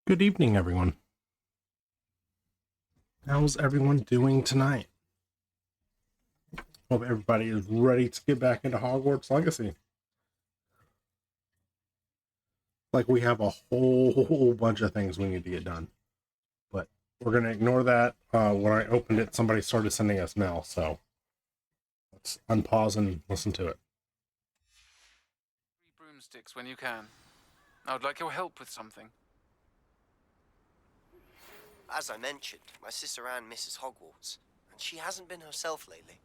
Good evening, everyone. How's everyone doing tonight? Hope everybody is ready to get back into Hogwarts Legacy. Like we have a whole bunch of things we need to get done. But we're going to ignore that. When I opened it, somebody started sending us mail, so let's unpause and listen to it. 3 broomsticks when you can. I would like your help with something. As I mentioned, my sister Anne misses Hogwarts, and she hasn't been herself lately.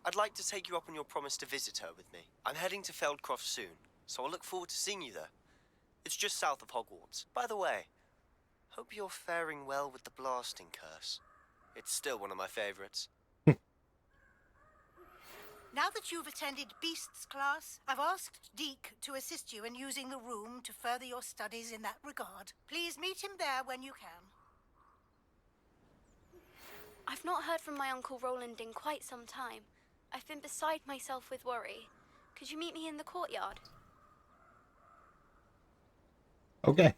I'd like to take you up on your promise to visit her with me. I'm heading to Feldcroft soon, so I'll look forward to seeing you there. It's just south of Hogwarts. By the way, hope you're faring well with the blasting curse. It's still one of my favorites. Now that you've attended Beasts class, I've asked Deke to assist you in using the room to further your studies in that regard. Please meet him there when you can. I've not heard from my Uncle Roland in quite some time. I've been beside myself with worry. Could you meet me in the courtyard? Okay.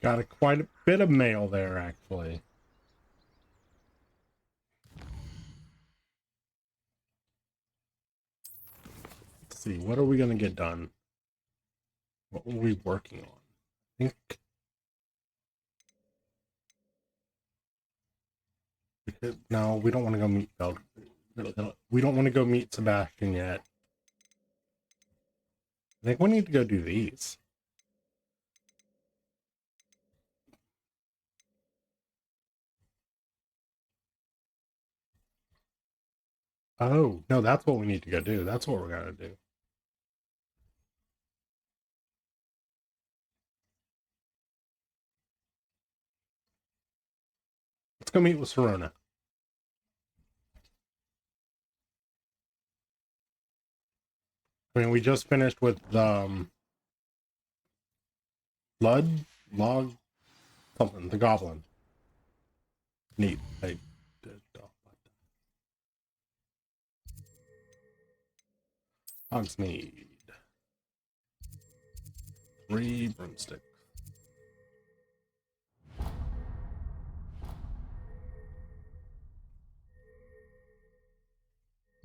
Got quite a bit of mail there, actually. Let's see, what are we going to get done? What were we working on? I think... No, we don't want to go meet we don't want to go meet Sebastian yet. I think we need to go do these. Oh, no, that's what we need to go do. That's what we're going to do. Let's go meet with Sirona. I mean, we just finished with Log, something, the Goblin. Neat. Hogs need 3 broomsticks.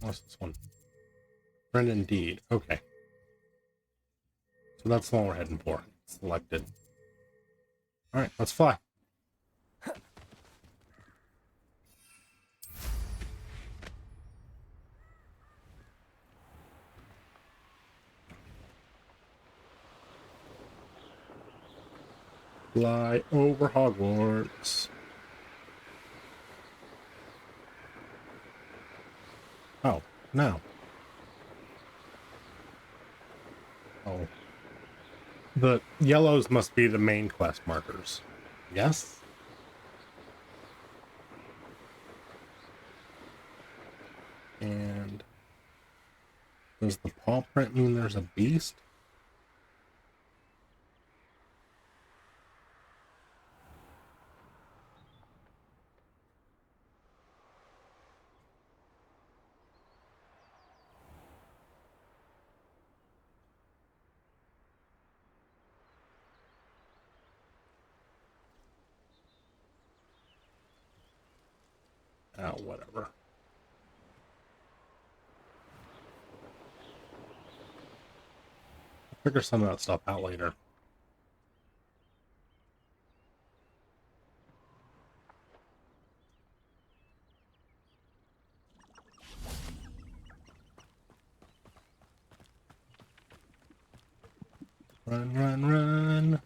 What's this one? Friend indeed. Okay. So that's the one we're heading for. Selected. Alright, let's fly. Fly over Hogwarts. Oh, no. Oh. The yellows must be the main quest markers. Yes? And does the paw print mean there's a beast? Oh, whatever. I'll figure some of that stuff out later. Run, run, run.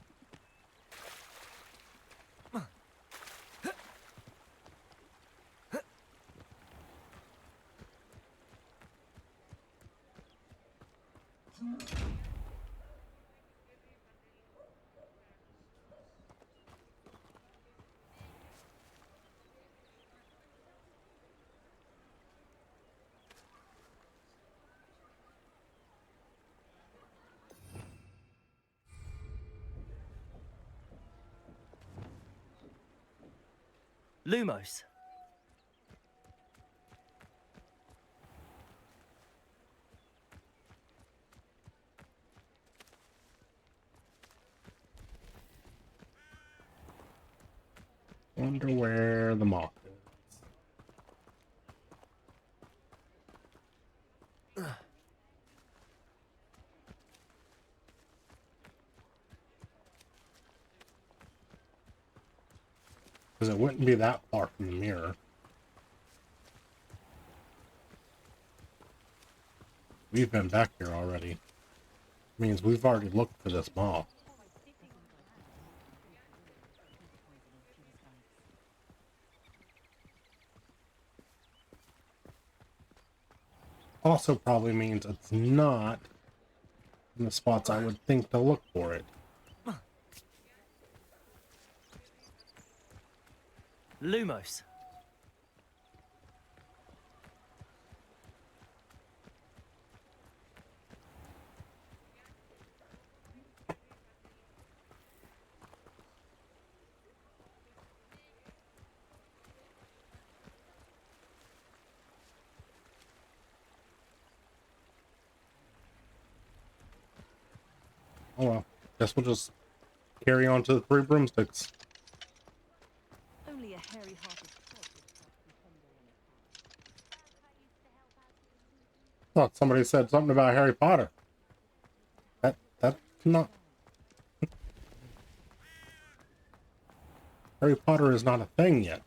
Lumos. Wonder where the moth is. Because it wouldn't be that far from the mirror. We've been back here already. Means we've already looked for this moth. Also probably means it's not in the spots I would think to look for it. Lumos. Oh well. Guess we'll just carry on to the 3 broomsticks. Only a hairy-hearted Thought somebody said something about Harry Potter. That's not... Harry Potter is not a thing yet.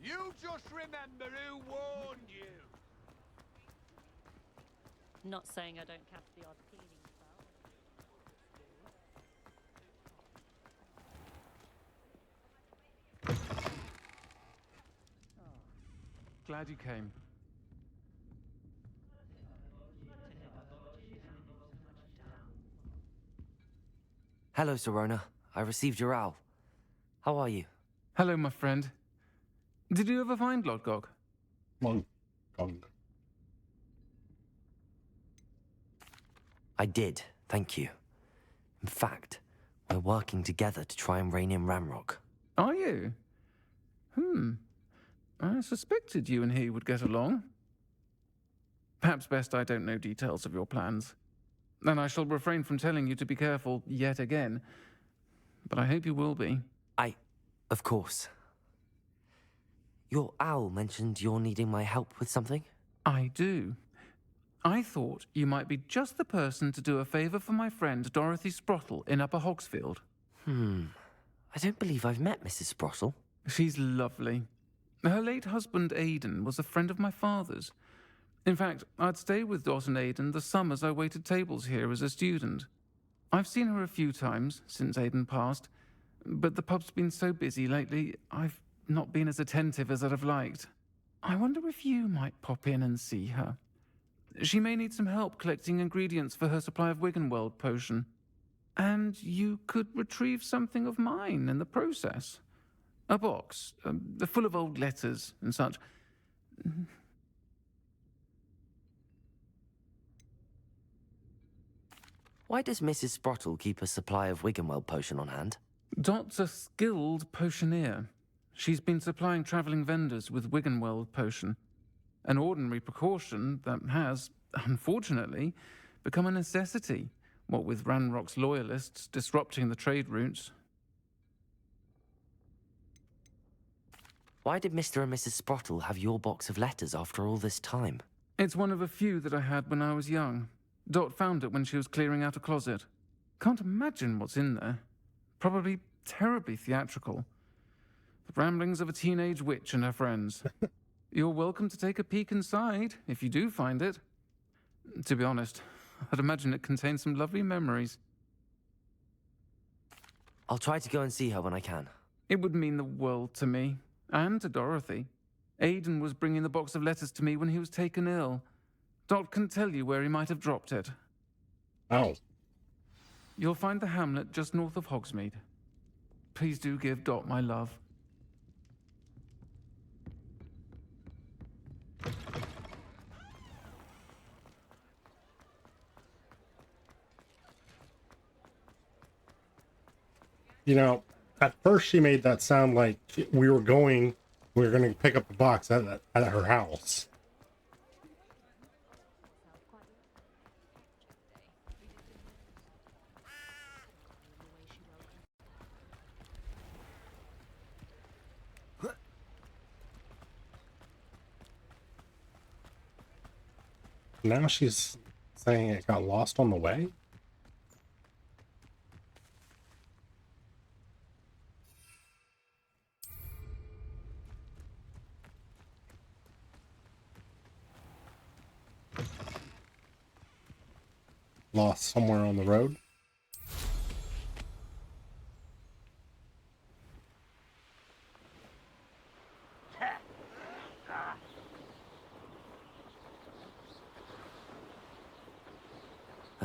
You just remember who warned you. Not saying I don't catch the odd cleaning spell. Glad you came. Hello, Sirona. I received your owl. How are you? Hello, my friend. Did you ever find Lodgok? Long gong. I did, thank you. In fact, we're working together to try and rein in Ramrock. Are you? I suspected you and he would get along. Perhaps best I don't know details of your plans. And I shall refrain from telling you to be careful yet again. But I hope you will be. Of course. Your owl mentioned you're needing my help with something? I do. I thought you might be just the person to do a favor for my friend Dorothy Sprottle in Upper Hogsfield. I don't believe I've met Mrs. Sprottle. She's lovely. Her late husband Aidan was a friend of my father's. In fact, I'd stay with Dot and Aidan the summers I waited tables here as a student. I've seen her a few times since Aidan passed, but the pub's been so busy lately, I've not been as attentive as I'd have liked. I wonder if you might pop in and see her. She may need some help collecting ingredients for her supply of Wiggenweld potion. And you could retrieve something of mine in the process. A box, full of old letters and such. Why does Mrs. Sprottle keep a supply of Wiggenweld potion on hand? Dot's a skilled potioneer. She's been supplying travelling vendors with Wiggenweld potion. An ordinary precaution that has, unfortunately, become a necessity, what with Ranrock's loyalists disrupting the trade routes. Why did Mr. and Mrs. Sprottle have your box of letters after all this time? It's one of a few that I had when I was young. Dot found it when she was clearing out a closet. Can't imagine what's in there. Probably terribly theatrical. The ramblings of a teenage witch and her friends. You're welcome to take a peek inside, if you do find it. To be honest, I'd imagine it contains some lovely memories. I'll try to go and see her when I can. It would mean the world to me, and to Dorothy. Aidan was bringing the box of letters to me when he was taken ill. Dot can tell you where he might have dropped it. Oh. You'll find the hamlet just north of Hogsmeade. Please do give Dot my love. You know, at first she made that sound like we were going to pick up the box at her house. now she's saying it got lost on the way? Lost somewhere on the road?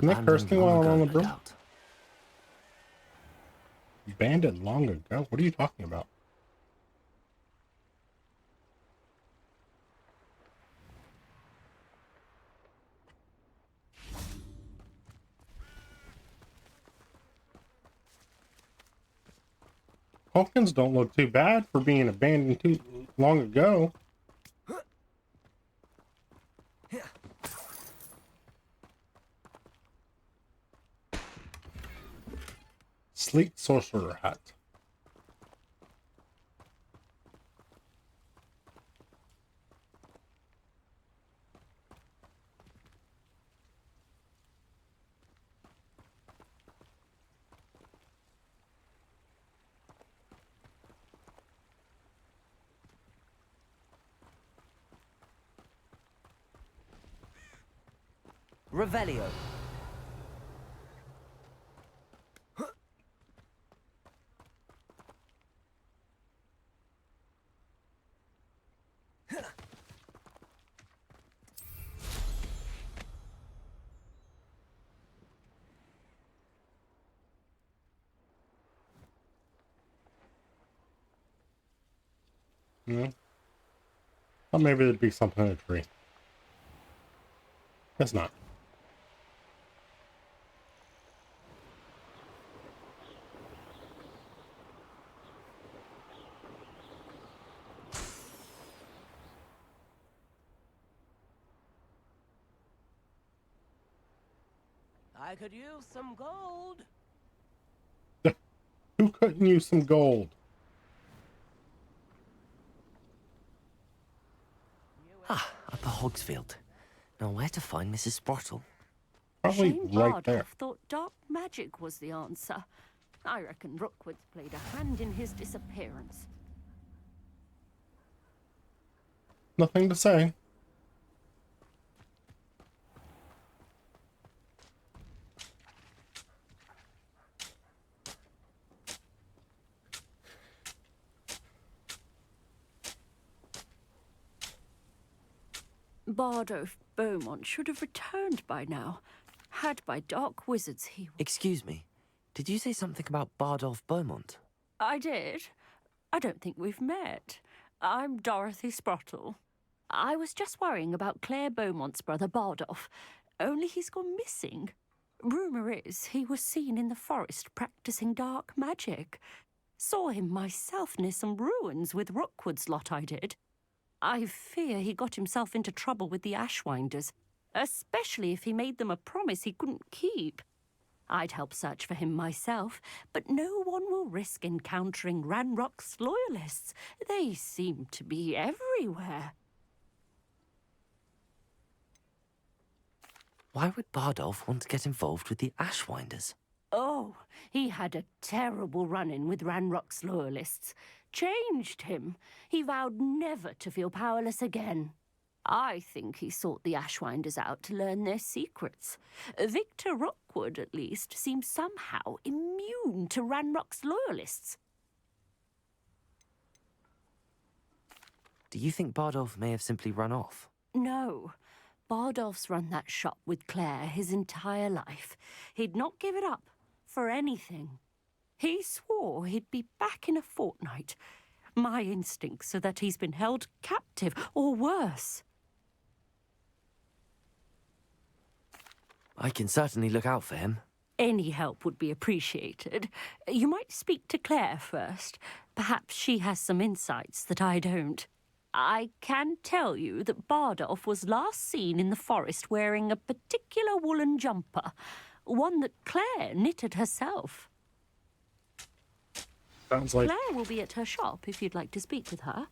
Isn't that cursing while I'm on the broom? Abandoned long ago? What are you talking about? Pumpkins don't look too bad for being abandoned too long ago. Sleek sorcerer hat. Revelio. Yeah. Thought maybe there'd be something in a tree. Guess not. I could use some gold. Who couldn't use some gold? Ah, Upper Hogsfield. Now where to find Mrs. Sprottle? Probably Shane right Bardolph there. thought dark magic was the answer. I reckon Rookwood's played a hand in his disappearance. Nothing to say. Bardolph Beaumont should have returned by now. Had by dark wizards he... Excuse me. Did you say something about Bardolph Beaumont? I did. I don't think we've met. I'm Dorothy Sprottle. I was just worrying about Claire Beaumont's brother Bardolph. Only he's gone missing. Rumour is he was seen in the forest practicing dark magic. Saw him myself near some ruins with Rookwood's lot I did. I fear he got himself into trouble with the Ashwinders, especially if he made them a promise he couldn't keep. I'd help search for him myself, but no one will risk encountering Ranrock's loyalists. They seem to be everywhere. Why would Bardolph want to get involved with the Ashwinders? Oh, he had a terrible run-in with Ranrock's loyalists. Changed him. He vowed never to feel powerless again. I think he sought the Ashwinders out to learn their secrets. Victor Rookwood, at least, seems somehow immune to Ranrock's loyalists. Do you think Bardolph may have simply run off? No. Bardolph's run that shop with Claire his entire life. He'd not give it up for anything. He swore he'd be back in a fortnight. My instincts are that he's been held captive, or worse. I can certainly look out for him. Any help would be appreciated. You might speak to Claire first. Perhaps she has some insights that I don't. I can tell you that Bardolph was last seen in the forest wearing a particular woolen jumper, one that Claire knitted herself. Sounds like Claire will be at her shop if you'd like to speak with her.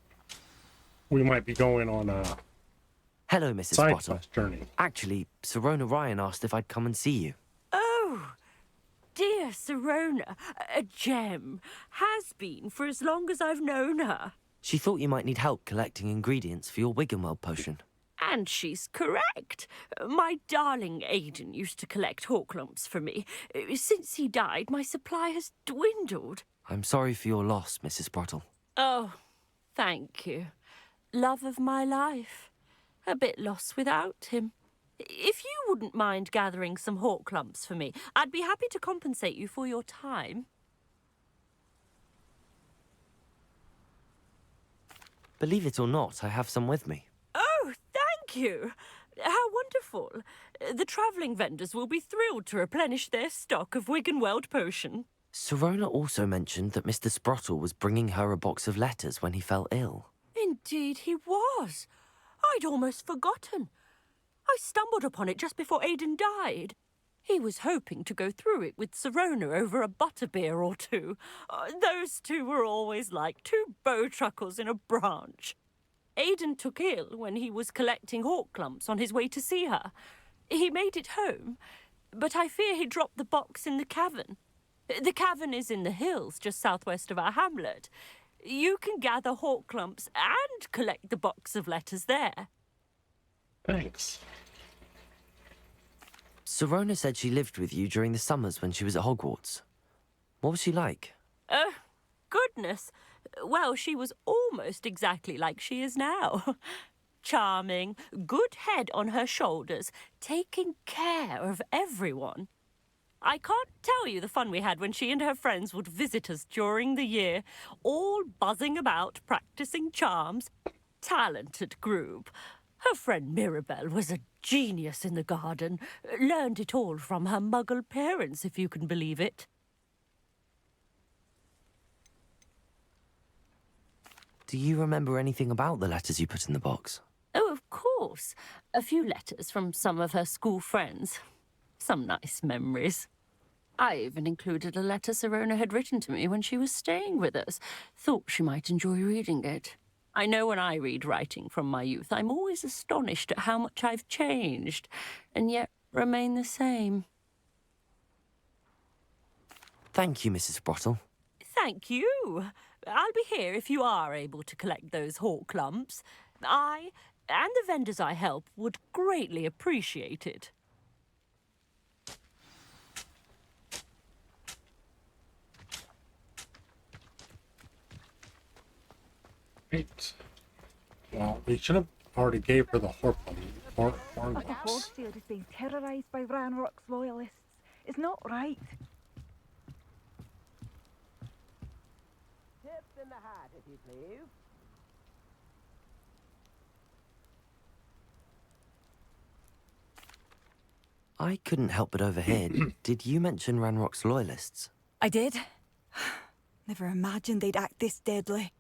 we might be going on Hello, Mrs. Side Sprottle. quest journey. Actually, Sirona Ryan asked if I'd come and see you. Oh, dear Sirona, a gem. Has been for as long as I've known her. She thought you might need help collecting ingredients for your Wiggenweld potion. And she's correct. My darling Aidan used to collect hawk lumps for me. Since he died, my supply has dwindled. I'm sorry for your loss, Mrs. Sprottle. Oh, thank you. Love of my life. A bit lost without him. If you wouldn't mind gathering some hawk lumps for me, I'd be happy to compensate you for your time. Believe it or not, I have some with me. Oh, thank you. How wonderful. The travelling vendors will be thrilled to replenish their stock of Wiggenweld potion. Sirona also mentioned that Mr. Sprottle was bringing her a box of letters when he fell ill. Indeed he was. I'd almost forgotten. I stumbled upon it just before Aidan died. He was hoping to go through it with Sirona over a butterbeer or two. Those two were always like two bowtruckles in a branch. Aidan took ill when he was collecting hawk lumps on his way to see her. He made it home, but I fear he dropped the box in the cavern. The cavern is in the hills just southwest of our hamlet. You can gather hawk lumps and collect the box of letters there. Thanks. Sirona said she lived with you during the summers when she was at Hogwarts. What was she like? Oh, goodness. Well, she was almost exactly like she is now. Charming, good head on her shoulders, taking care of everyone. I can't tell you the fun we had when she and her friends would visit us during the year, all buzzing about, practicing charms. Talented group. Her friend Mirabelle was a genius in the garden. Learned it all from her muggle parents, if you can believe it. Do you remember anything about the letters you put in the box? Oh, of course. A few letters from some of her school friends. Some nice memories. I even included a letter Sirona had written to me when she was staying with us. Thought she might enjoy reading it. I know when I read writing from my youth, I'm always astonished at how much I've changed, and yet remain the same. Thank you, Mrs. Sprottle. Thank you. I'll be here if you are able to collect those hawk lumps. I, and the vendors I help, would greatly appreciate it. Right. Well, we should have already gave her the horn The box. horse field is being terrorised by Ranrock's loyalists. It's not right. Tips in the hat, if you please. I couldn't help but overhear. Did you mention Ranrock's loyalists? I did. Never imagined they'd act this deadly.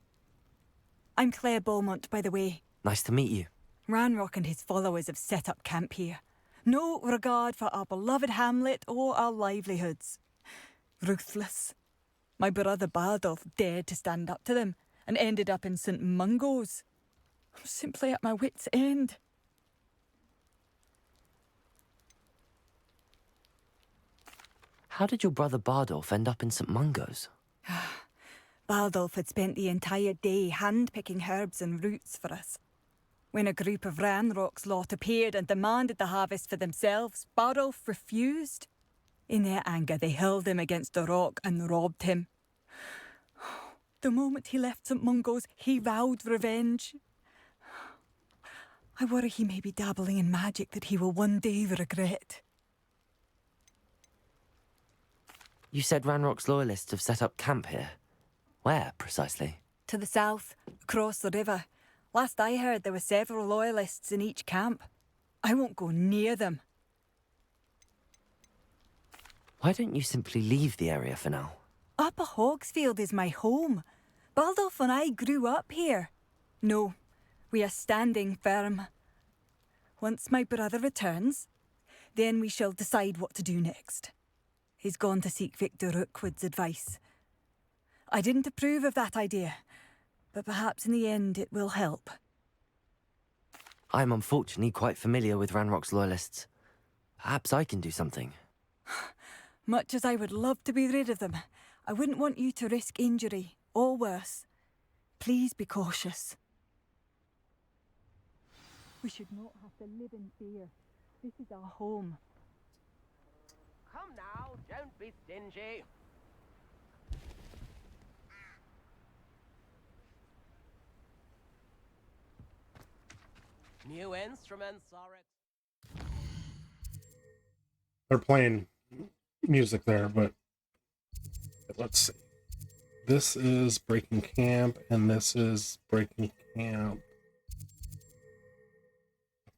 I'm Claire Beaumont, by the way. Nice to meet you. Ranrock and his followers have set up camp here. No regard for our beloved hamlet or our livelihoods. Ruthless. My brother Bardolph dared to stand up to them and ended up in St. Mungo's. I'm simply at my wit's end. How did your brother Bardolph end up in St. Mungo's? Bardolph had spent the entire day hand-picking herbs and roots for us. When a group of Ranrock's lot appeared and demanded the harvest for themselves, Bardolph refused. In their anger, they hurled him against a rock and robbed him. The moment he left St. Mungo's, he vowed revenge. I worry he may be dabbling in magic that he will one day regret. You said Ranrock's loyalists have set up camp here. Where, precisely? To the south, across the river. Last I heard, there were several loyalists in each camp. I won't go near them. Why don't you simply leave the area for now? Upper Hogsfield is my home. Baldolph and I grew up here. No, we are standing firm. Once my brother returns, then we shall decide what to do next. He's gone to seek Victor Rookwood's advice. I didn't approve of that idea, but perhaps in the end it will help. I'm unfortunately quite familiar with Ranrock's loyalists. Perhaps I can do something. Much as I would love to be rid of them, I wouldn't want you to risk injury, or worse. Please be cautious. We should not have to live in fear. This is our home. Come now, don't be stingy. New instruments are it. They're playing music there, but let's see. This is breaking camp, and this is breaking camp.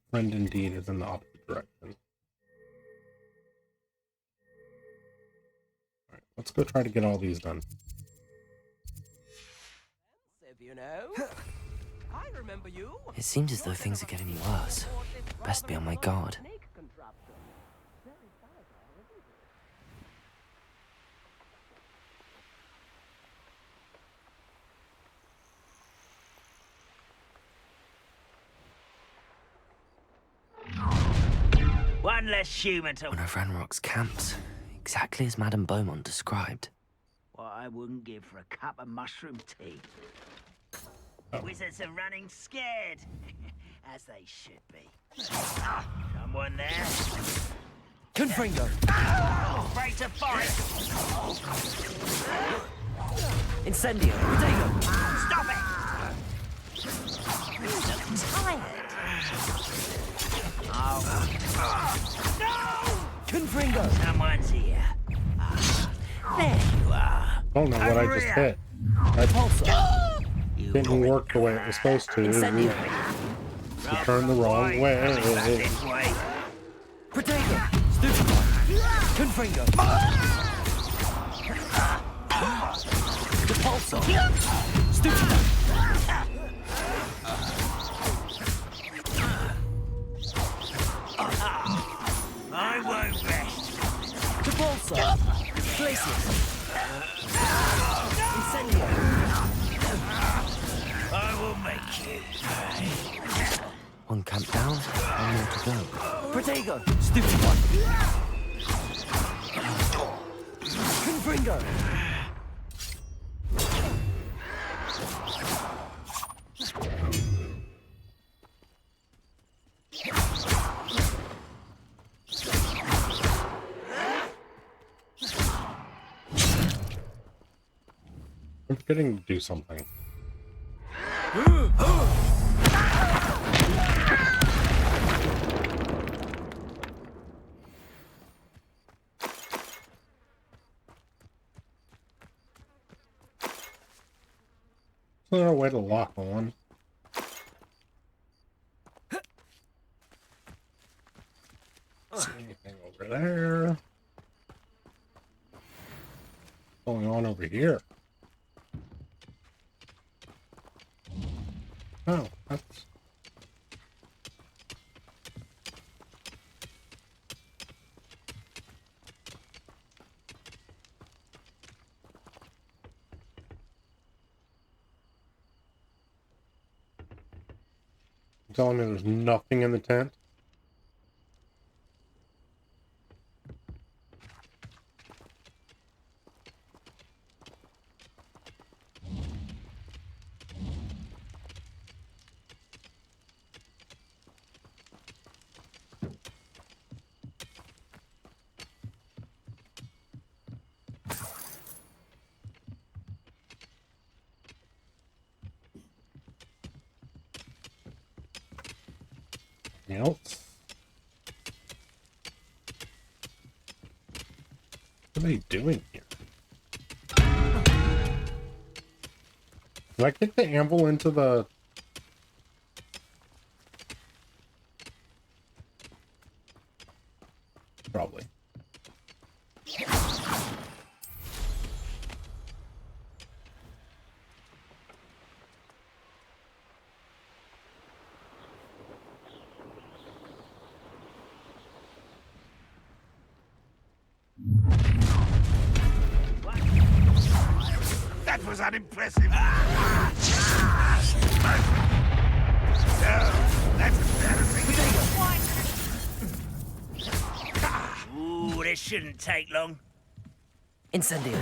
Friend indeed is in the opposite direction. Alright, let's go try to get all these done. If you know. I remember you. It seems as though things are getting worse. Best be on my guard. One less human to... One of Ranrock's camps, exactly as Madame Beaumont described. What I wouldn't give for a cup of mushroom tea. Wizards are running scared, as they should be. Someone there? Confringo! Afraid to fight! Incendio! Potato! Stop it! You look tired. Oh. No! Confringo! Someone's here. There you are. I don't know what I just hit. That didn't work the way it was supposed to. Incendio! You turned the wrong way. This way. Potato! Stupefy! Confringo! Depulso! Stupefy! I won't rest. Depulso! Glacius! Incendio! I will make you pay. One camp down, one more to go. Protego! Stupefy! Confringo! I'm forgetting to do something. Is there a way to lock on? See anything over there? What's going on over here? Oh, that's... You're telling me there's nothing in the tent? Else? What are they doing here? Did I kick the anvil into the... Probably. That was unimpressive. Ooh, this shouldn't take long. Incendio.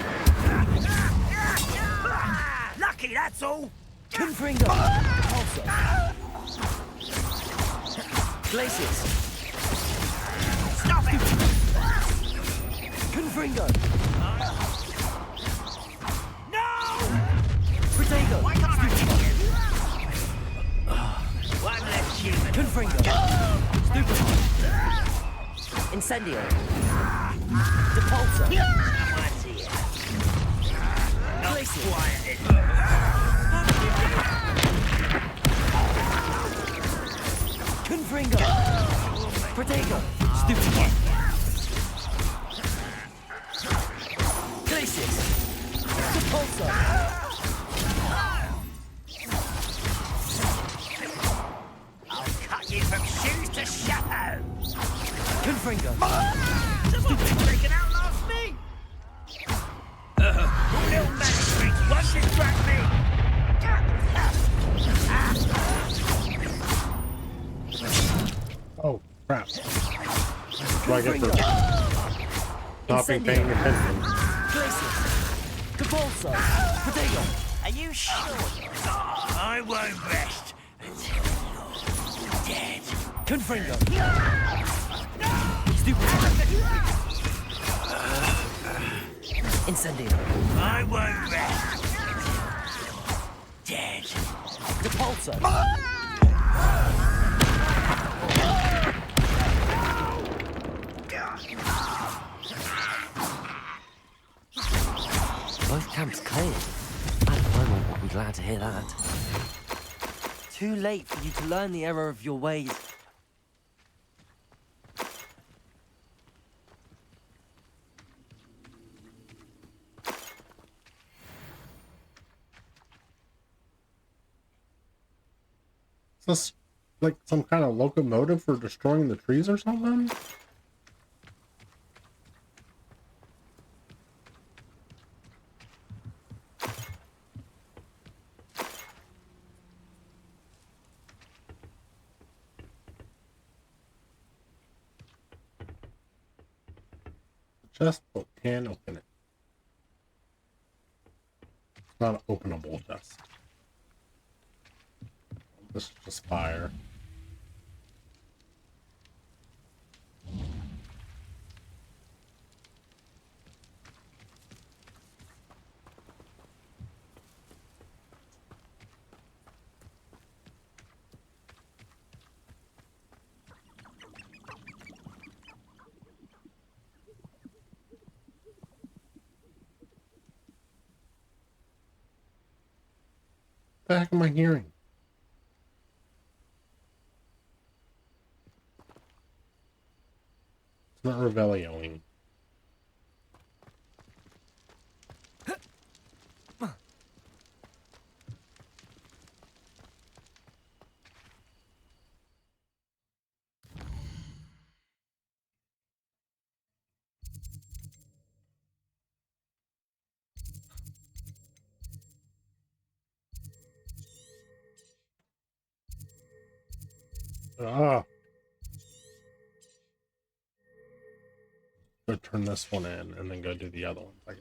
Lucky, that's all. Confringo. Also. Glacius. Stop it. Confringo. No! Protego. Why can't I hit you? One less human. Confringo. Stupefy. Incendio. Depulso. Someone's here. Not Glacius. quieted. Confringo. Protego. Stupefy. Glacius. Depulso. I'll cut you from shoes to shadow. Confringo. Someone's freaking outlast me. Little magistrate, once distract me. Oh, crap. Do I get for stopping paying attention? Glacius. Depulso. Protego. Are you sure? I won't rest until you're dead. Confringo. Stupid. Incendio. I won't rest until you're dead. Depulso. Both camps cleared. Madam Beaumont will be glad to hear that. Too late for you to learn the error of your ways. Is this like some kind of locomotive for destroying the trees or something? Chest, but can open it. It's not an openable chest. This is just fire. What the heck am I hearing? It's not Revelioing. Ah. Go turn this one in and then go do the other one.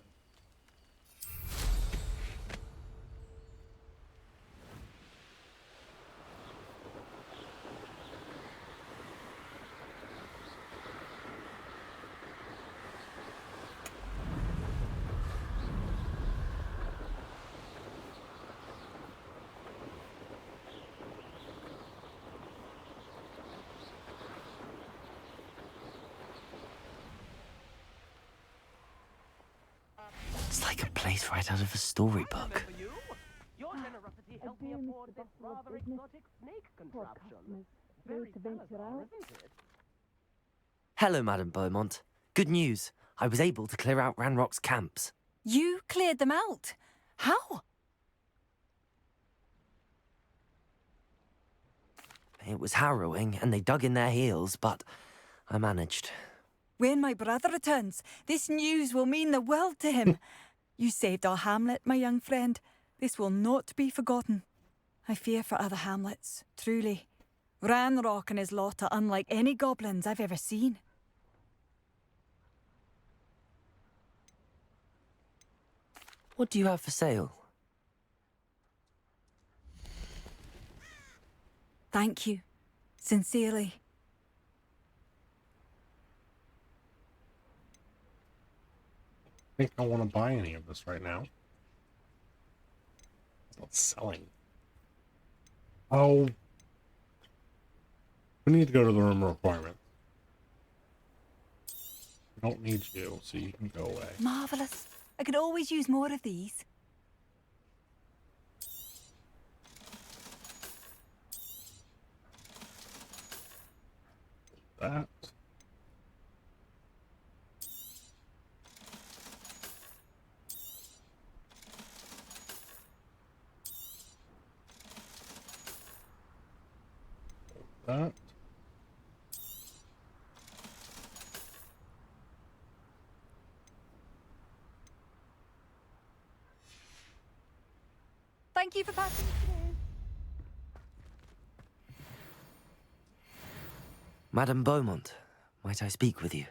It's like a place right out of a storybook. Your generosity helped me afford this rather exotic snake contraption. Very Salazar, isn't it? Hello, Madam Beaumont. Good news. I was able to clear out Ranrock's camps. You cleared them out? How? It was harrowing, and they dug in their heels, but I managed. When my brother returns, this news will mean the world to him. You saved our hamlet, my young friend. This will not be forgotten. I fear for other hamlets, truly. Ranrock and his lot are unlike any goblins I've ever seen. What do you have for sale? Thank you. Sincerely. I think I want to buy any of this right now. It's not selling. Oh. We need to go to the room requirement. I don't need you, so you can go away. Marvellous. I could always use more of these. That. That. Thank you for passing it through. Madame Beaumont, might I speak with you?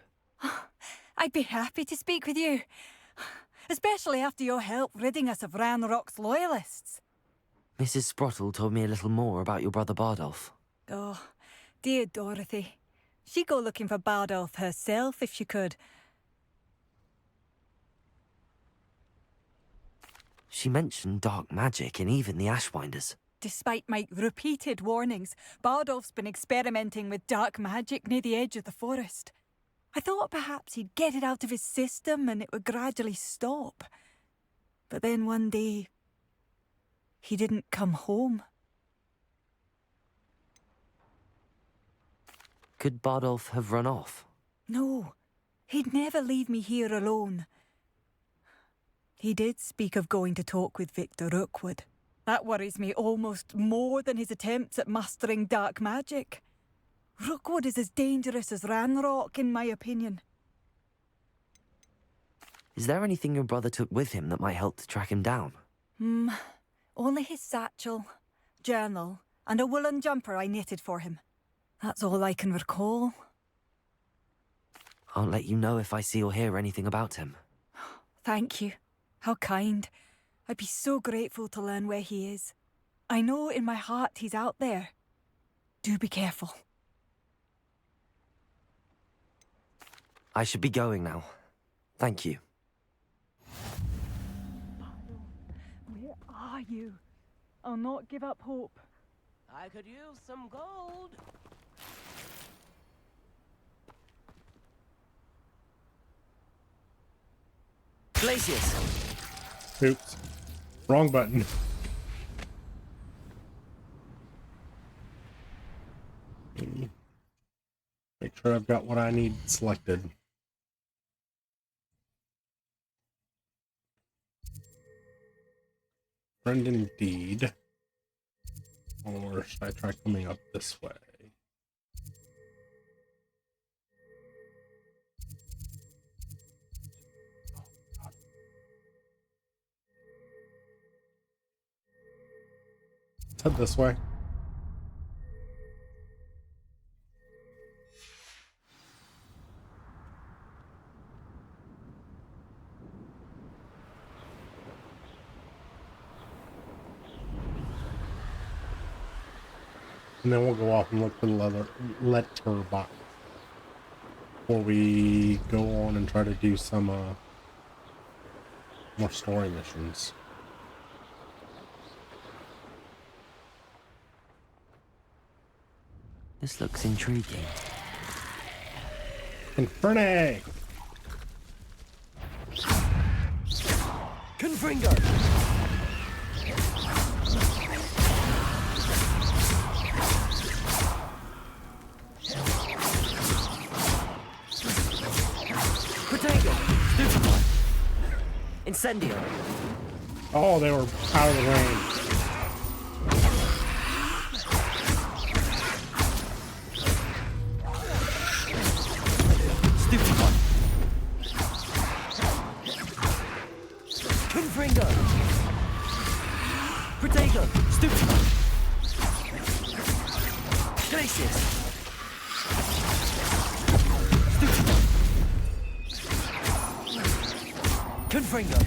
I'd be happy to speak with you. Especially after your help ridding us of Ranrock's loyalists. Mrs. Sprottle told me a little more about your brother Bardolph. Oh, dear Dorothy. She'd go looking for Bardolph herself if she could. She mentioned dark magic and even the Ashwinders. Despite my repeated warnings, Bardolph's been experimenting with dark magic near the edge of the forest. I thought perhaps he'd get it out of his system and it would gradually stop. But then one day, he didn't come home. Could Bardolph have run off? No, he'd never leave me here alone. He did speak of going to talk with Victor Rookwood. That worries me almost more than his attempts at mastering dark magic. Rookwood is as dangerous as Ranrock, in my opinion. Is there anything your brother took with him that might help to track him down? Only his satchel, journal, and a woolen jumper I knitted for him. That's all I can recall. I'll let you know if I see or hear anything about him. Thank you. How kind. I'd be so grateful to learn where he is. I know in my heart he's out there. Do be careful. I should be going now. Thank you. Where are you? I'll not give up hope. I could use some gold. Glacius! Oops. Wrong button. Make sure I've got what I need selected. Friend indeed. Or should I try coming up this way? Let's head this way. And then we'll go off and look for the letter box before we go on and try to do some more story missions. This looks intriguing. Inferne! Confringo! Protego! Stupefy! Incendio! Oh, they were out of the range. Stupefy! Confringo! Protego! Stupefy! Glacius! Confringo!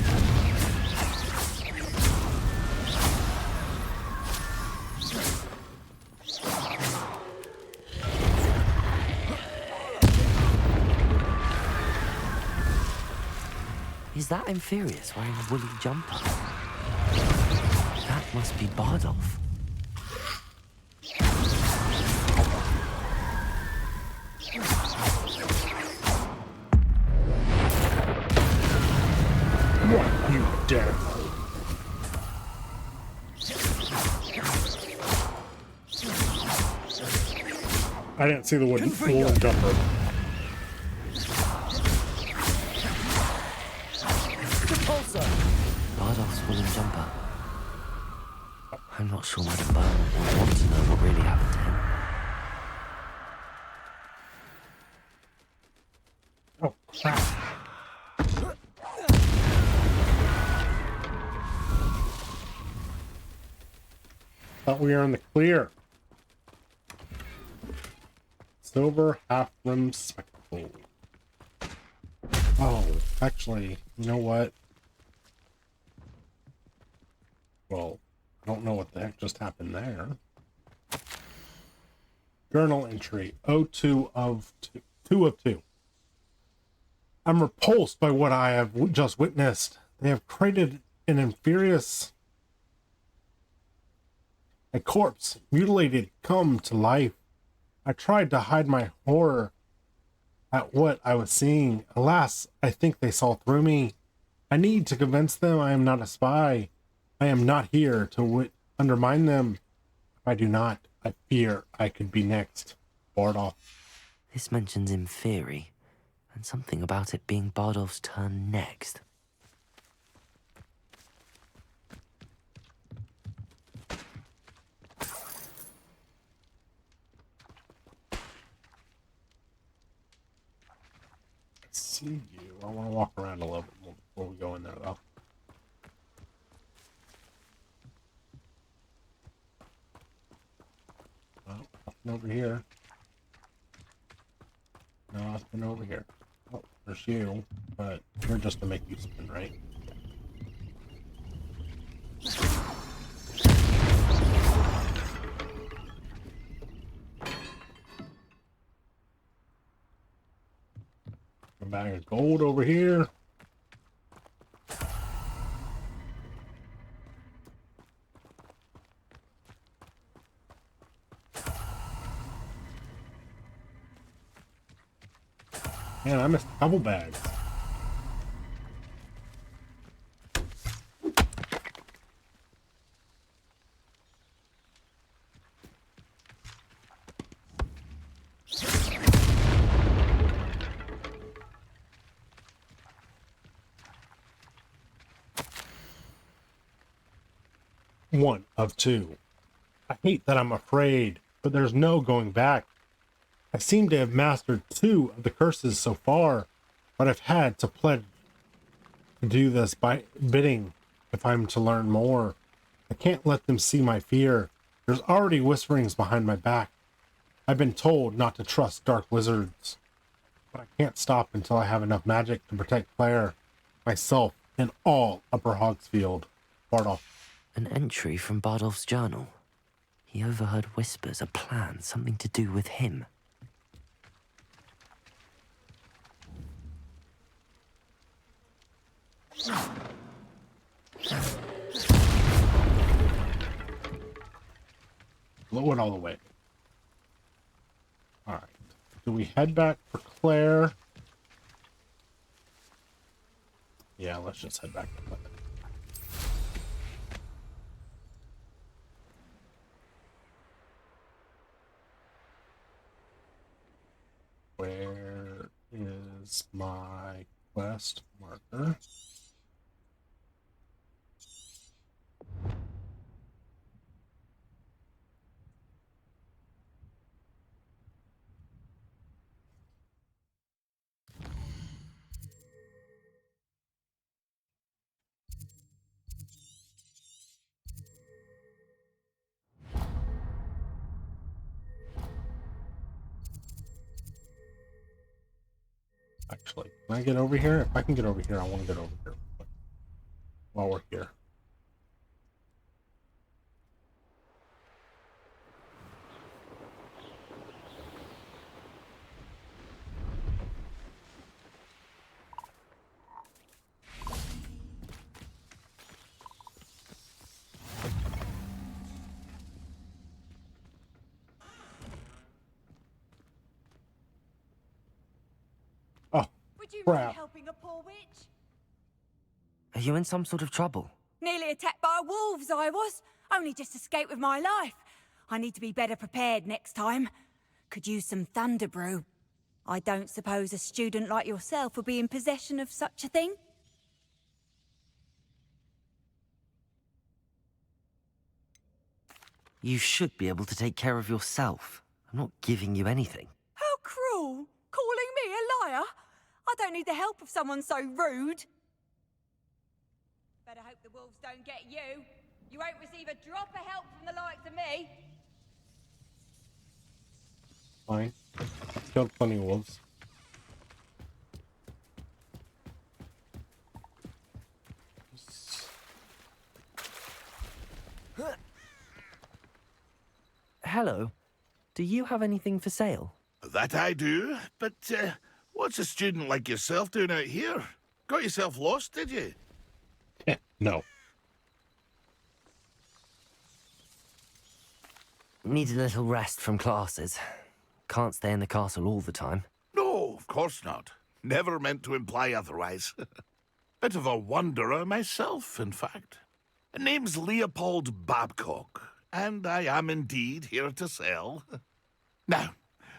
Is that Inferius wearing a woolly jumper? That must be Bardolph. What, you dare? I didn't see the wooden jumper. Bardolph's woolen jumper. I'm not sure Madame Beaumont would want to know what really happened to him. Oh, crap. Thought we were in the clear. Silver half-rimmed spectacle. Oh, actually, you know what? Well, I don't know what the heck just happened there. Journal entry 02 of 2 of 2. I'm repulsed by what I have just witnessed. They have created an inferious, a corpse, mutilated, come to life. I tried to hide my horror at what I was seeing. Alas, I think they saw through me. I need to convince them I am not a spy. I am not here to undermine them. If I do not, I fear I could be next. Bardolph. This mentions Inferi, and something about it being Bardolph's turn next. See you. I want to walk around a little bit more before we go in there, though. Oh, nothing over here. No, nothing over here. Oh, there's you, but you're just to make you spin, right? A bag of gold over here. Man, I missed a couple bags. One of 2. I hate that I'm afraid, but there's no going back. I seem to have mastered 2 of the curses so far, but I've had to pledge to do this by bidding if I'm to learn more. I can't let them see my fear. There's already whisperings behind my back. I've been told not to trust dark wizards, but I can't stop until I have enough magic to protect Claire, myself, and all Upper Hogsfield. Bardolph. An entry from Bardolph's journal. He overheard whispers, a plan, something to do with him. Blow it all the way. Alright. Do we head back for Claire? Yeah, let's just head back to Claire. Where is my quest marker? Actually, can I get over here? If I can get over here, I want to get over here while we're here. Oh, Would you crap. mind helping a poor witch? Are you in some sort of trouble? Nearly attacked by wolves, I was. Only just escaped with my life. I need to be better prepared next time. Could use some thunder brew. I don't suppose a student like yourself would be in possession of such a thing? You should be able to take care of yourself. I'm not giving you anything. How cruel! Calling me a liar? I don't need the help of someone so rude. Better hope the wolves don't get you. You won't receive a drop of help from the likes of me. Fine. Killed plenty of wolves. Hello. Do you have anything for sale? That I do, but what's a student like yourself doing out here? Got yourself lost, did you? No. Need a little rest from classes. Can't stay in the castle all the time. No, of course not. Never meant to imply otherwise. Bit of a wanderer myself, in fact. Name's Leopold Babcock, and I am indeed here to sell. Now,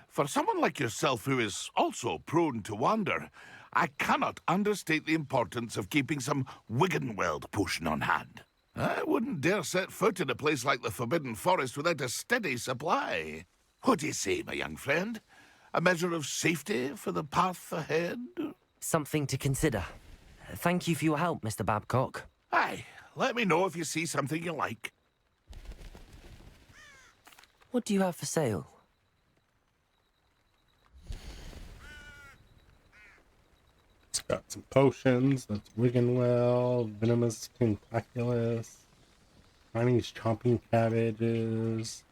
for someone like yourself who is also prone to wander, I cannot understate the importance of keeping some Wiggenweld potion on hand. I wouldn't dare set foot in a place like the Forbidden Forest without a steady supply. What do you say, my young friend? A measure of safety for the path ahead? Something to consider. Thank you for your help, Mr. Babcock. Aye, let me know if you see something you like. What do you have for sale? It's got some potions. That's Wiggenweld, Venomous Tentaculus, Chinese Chomping Cabbages,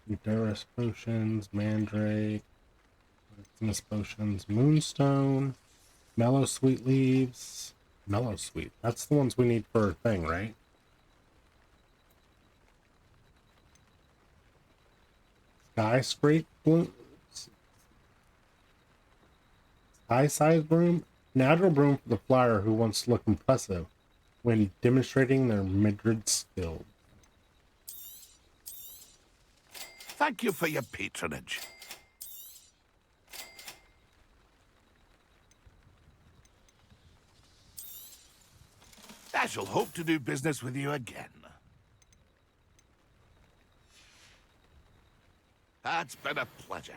Endurance Potions, Mandrake, Venomous Potions, Moonstone, Mellow Sweet Leaves. Mellow Sweet. That's the ones we need for a thing, right? Sky Scrape Bloom. Sky Size Broom. Natural broom for the flyer who wants to look impressive when demonstrating their Madrid skill. Thank you for your patronage. I shall hope to do business with you again. That's been a pleasure.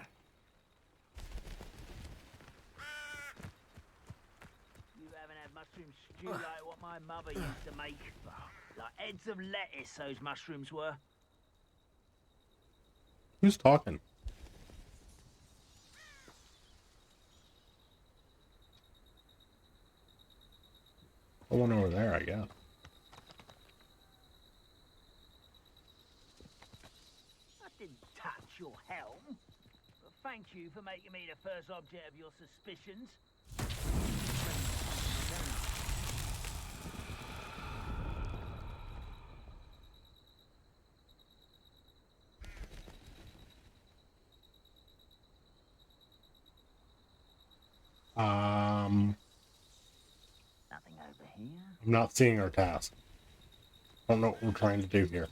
You haven't had mushroom stew like what my mother used to make. Like heads of lettuce, those mushrooms were. Who's talking? The one over there, I guess. I didn't touch your helm. But thank you for making me the first object of your suspicions. Nothing over here. I'm not seeing our task. I don't know what we're trying to do here.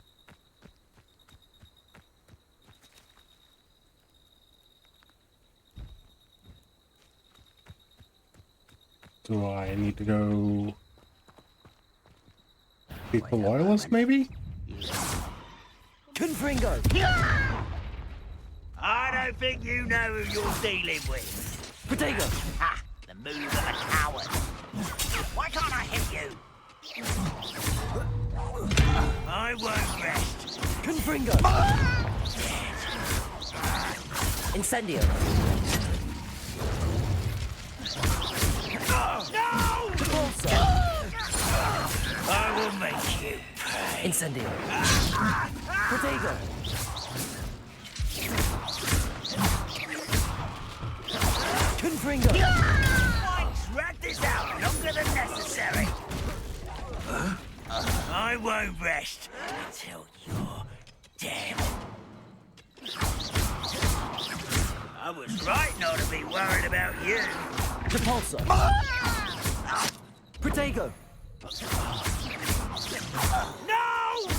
Do I need to go beat the loyalist, maybe? Confringo! I don't think you know who you're dealing with. Potato! Ha! The move of a coward. Why can't I hit you? I won't rest. Confringo! Incendio! I will make you pay. Incendio. Protego. Confringo. Mike's dragged this out longer than necessary. I won't rest until you're dead. I was right not to be worried about you. Depulso. Protego. No!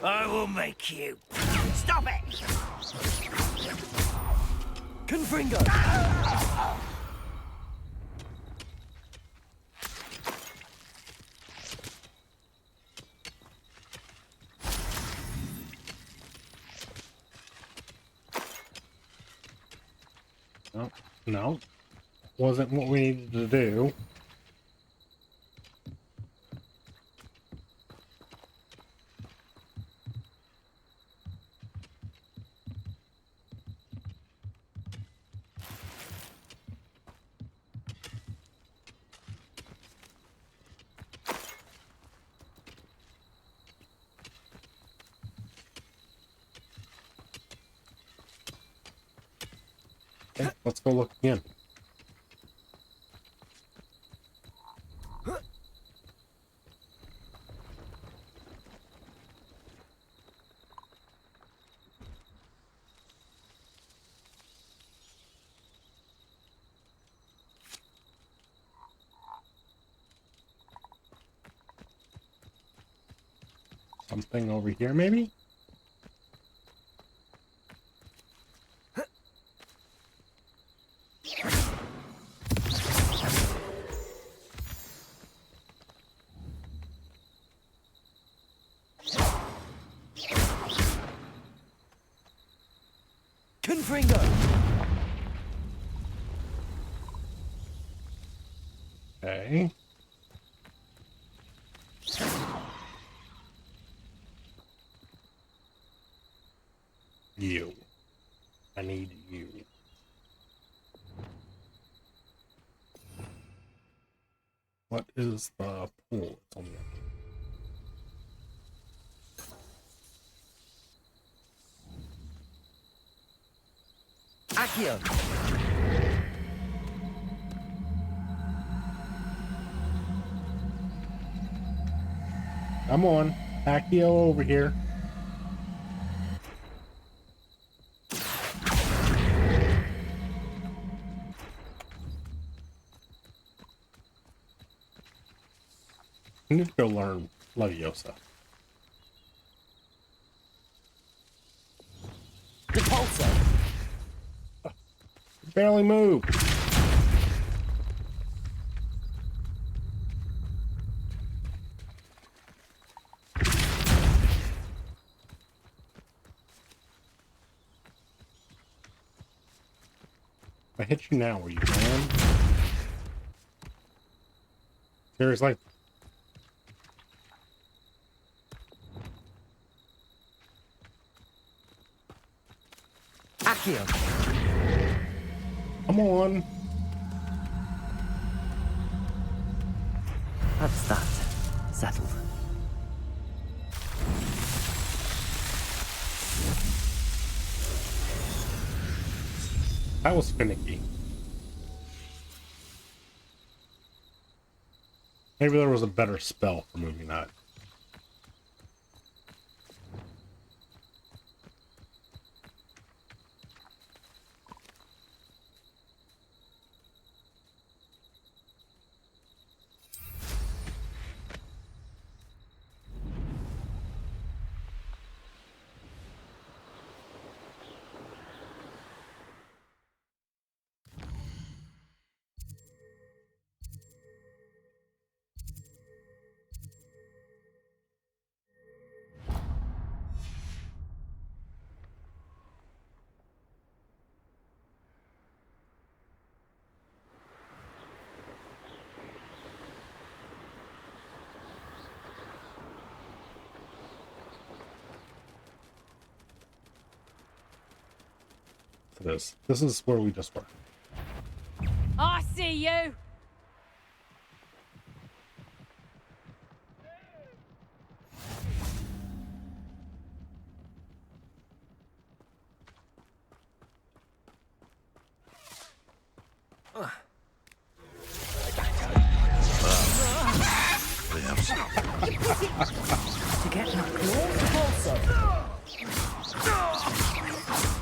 I will make you. Stop it! Confringo. No, no. Wasn't what we needed to do. Okay, let's go look again. Something over here, maybe? Confringo. Okay. You. I need you. What is the pool? It's on the Accio. Come on. Accio over here. I need to go learn Leviosa. Depulso. Barely move. If I hit you now, are you going? Seriously? Accio. Come on. That's that. Settled. That was finicky. Maybe there was a better spell for moving that. This is where we just were. I see you.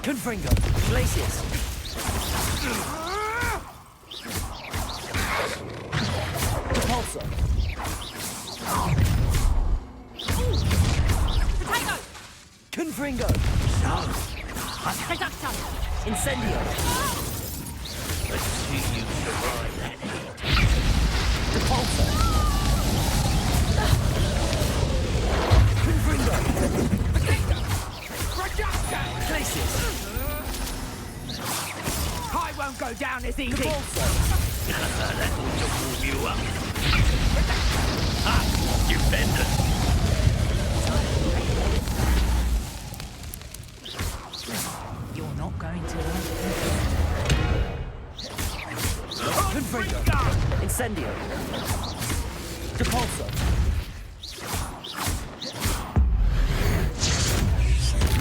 Confringo. Glacius. Repulsor. Potato! Confringo. Reductor! Incendio. Let's see you survive that hit. Repulsor. Confringo. Glacius. I won't go down as easy. Repulsor. That ought to warm you up. Ah, you bender. You're not going to. Confringo. Incendio. Repulsor.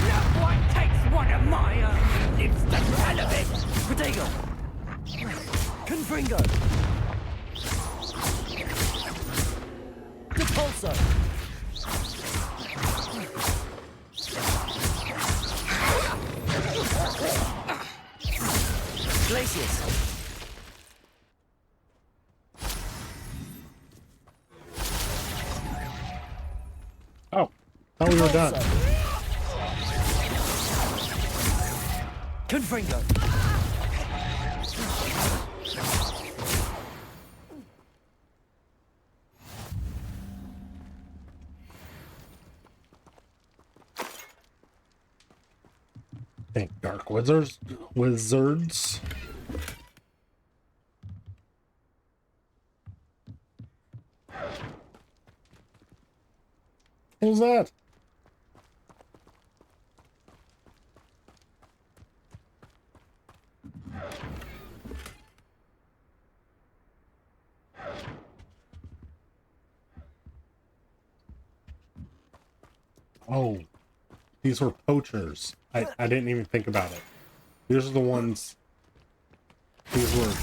No one takes one of my own. Lives the hell of it. Protego. Confringo. Repulsor. Glacius. Oh, thought we were done. Confringo. Think dark wizards. Wizards. Who's that? Oh, these were poachers. I didn't even think about it. These are the ones. These were.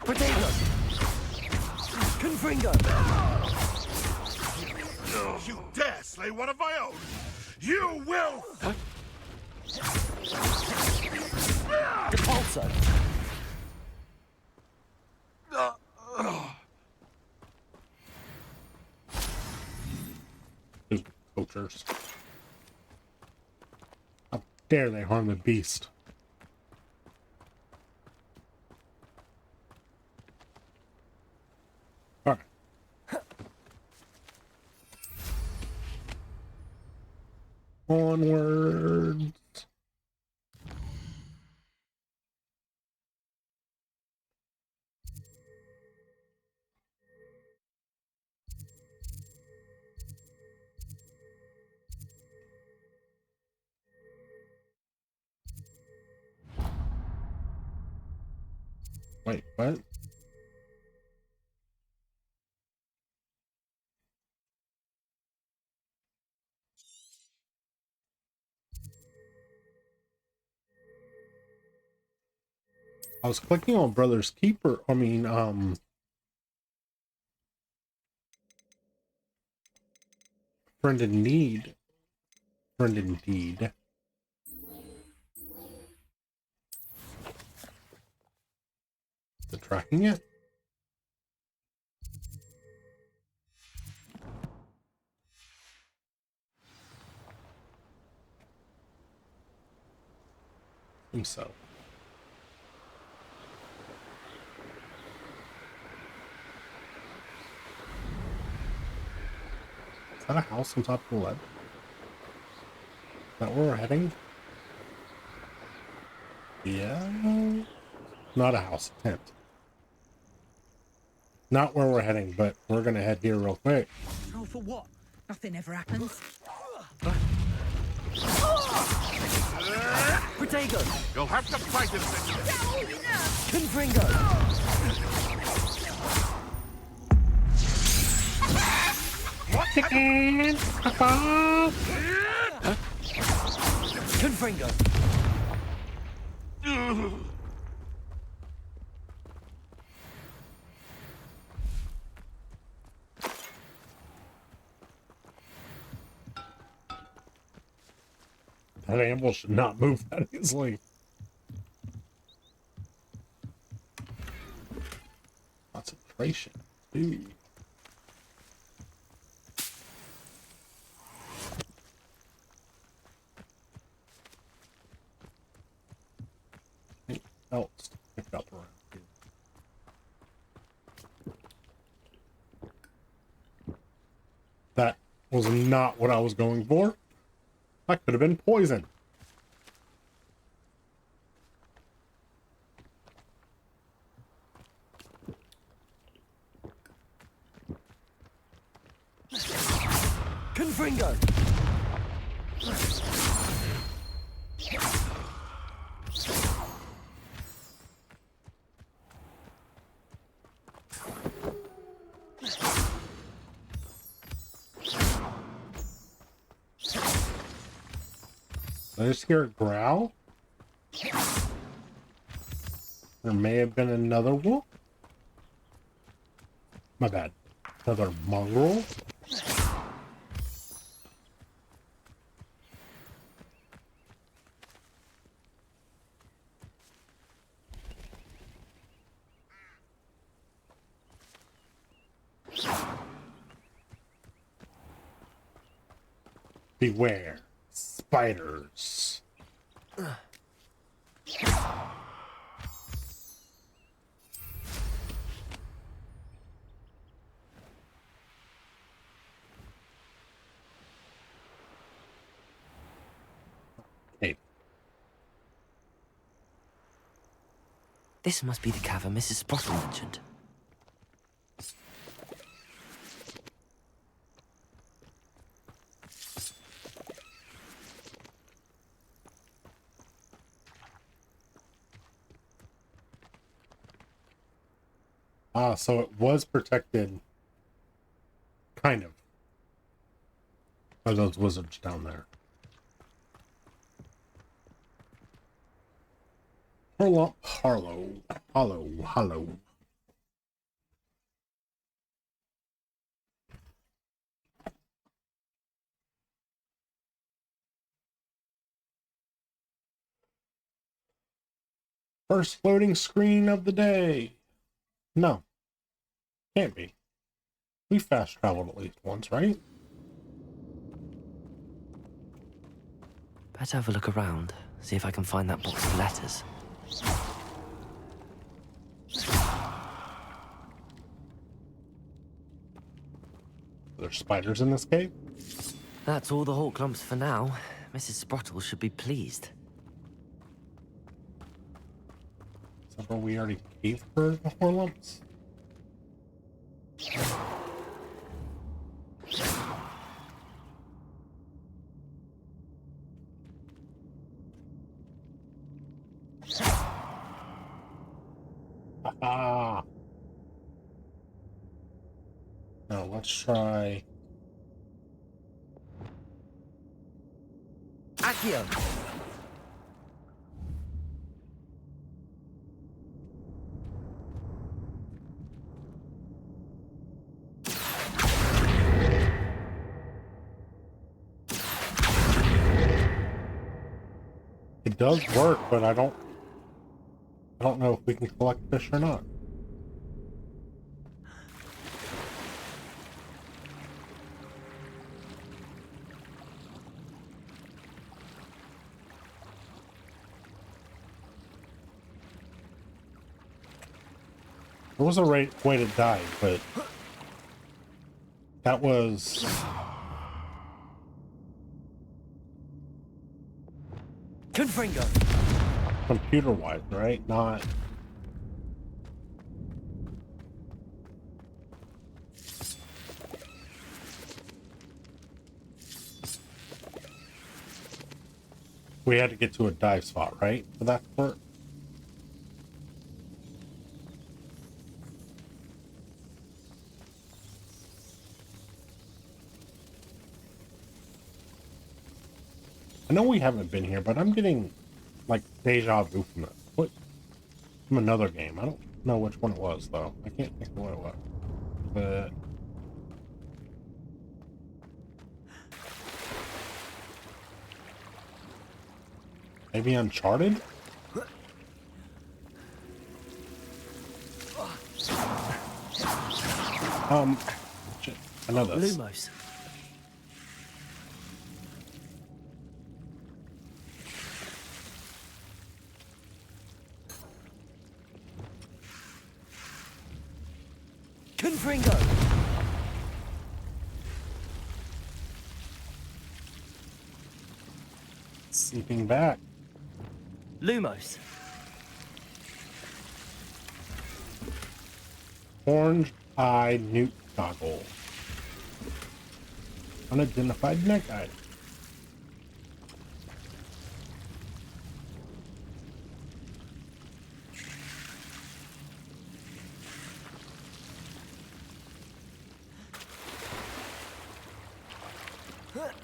Potato. Confringo. You dare slay one of my own? You will! Repulsor. Poachers. How dare they harm the beast? Alright. Onwards. Wait, what? I was clicking on Brother's Keeper. I mean, Friend in Need. Friend indeed. Is it tracking it? I think so. Is that a house on top of the lead? Is that where we're heading? Yeah. Not a house, a tent. Not where we're heading, but we're gonna head here real quick. Oh, for what? Nothing ever happens. Protego. You'll have to fight it. Confringo. What? Chicken! Confringo. That animal should not move that easily. Concentration. Ooh. Anything else to pick up around here? That was not what I was going for. That could have been poison. Confringo! Did I just hear it growl? There may have been another wolf. My bad. Another mongrel. Beware. Spiders. Hey. This must be the cavern Mrs. Sprottle mentioned. Ah, so it was protected, kind of, by those wizards down there. Hollow. First loading screen of the day. No, can't be. We fast traveled at least once, right? Better have a look around, see if I can find that box of letters. There's spiders in this cave? That's all the hawk clumps for now. Mrs. Sprottle should be pleased. Is that where we already paid for the horlumps? Ah. Now let's try. Accio! It does work, but I don't know if we can collect fish or not. There was a way to die, but that was Confringo! computer-wise, right? Not. We had to get to a dive spot, right? For that part? I know we haven't been here, but I'm getting like deja vu from it. What? From another game. I don't know which one it was though. I can't think of what it was. But maybe Uncharted? Shit, I know this. Lumos. Confringo. Sleeping back. Lumos. Orange eye newt goggle. Unidentified neck item.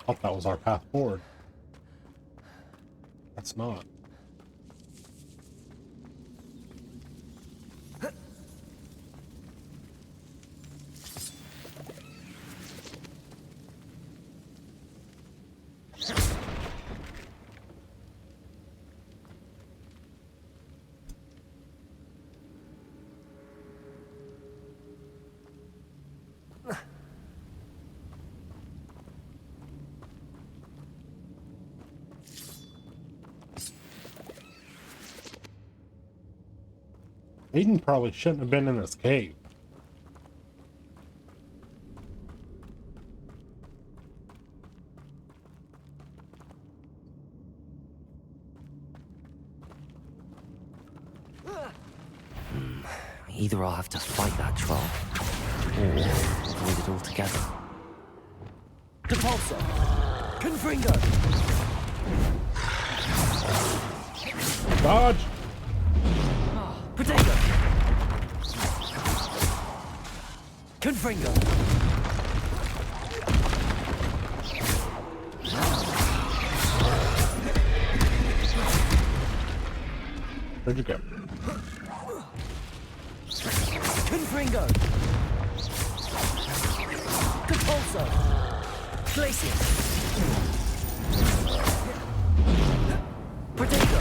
Thought that was our path forward. That's not. Aiden probably shouldn't have been in this cave. Either I'll have to fight that troll, or avoid it altogether. Depulso! Confringo! Dodge! Potato! Confringo! Where'd you go? Confringo! Compulso! Glacier! Potato!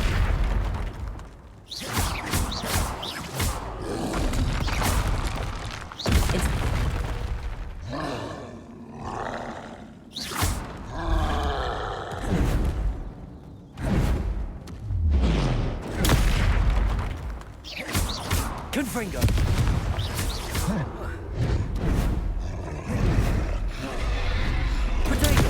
Confringo! Potato!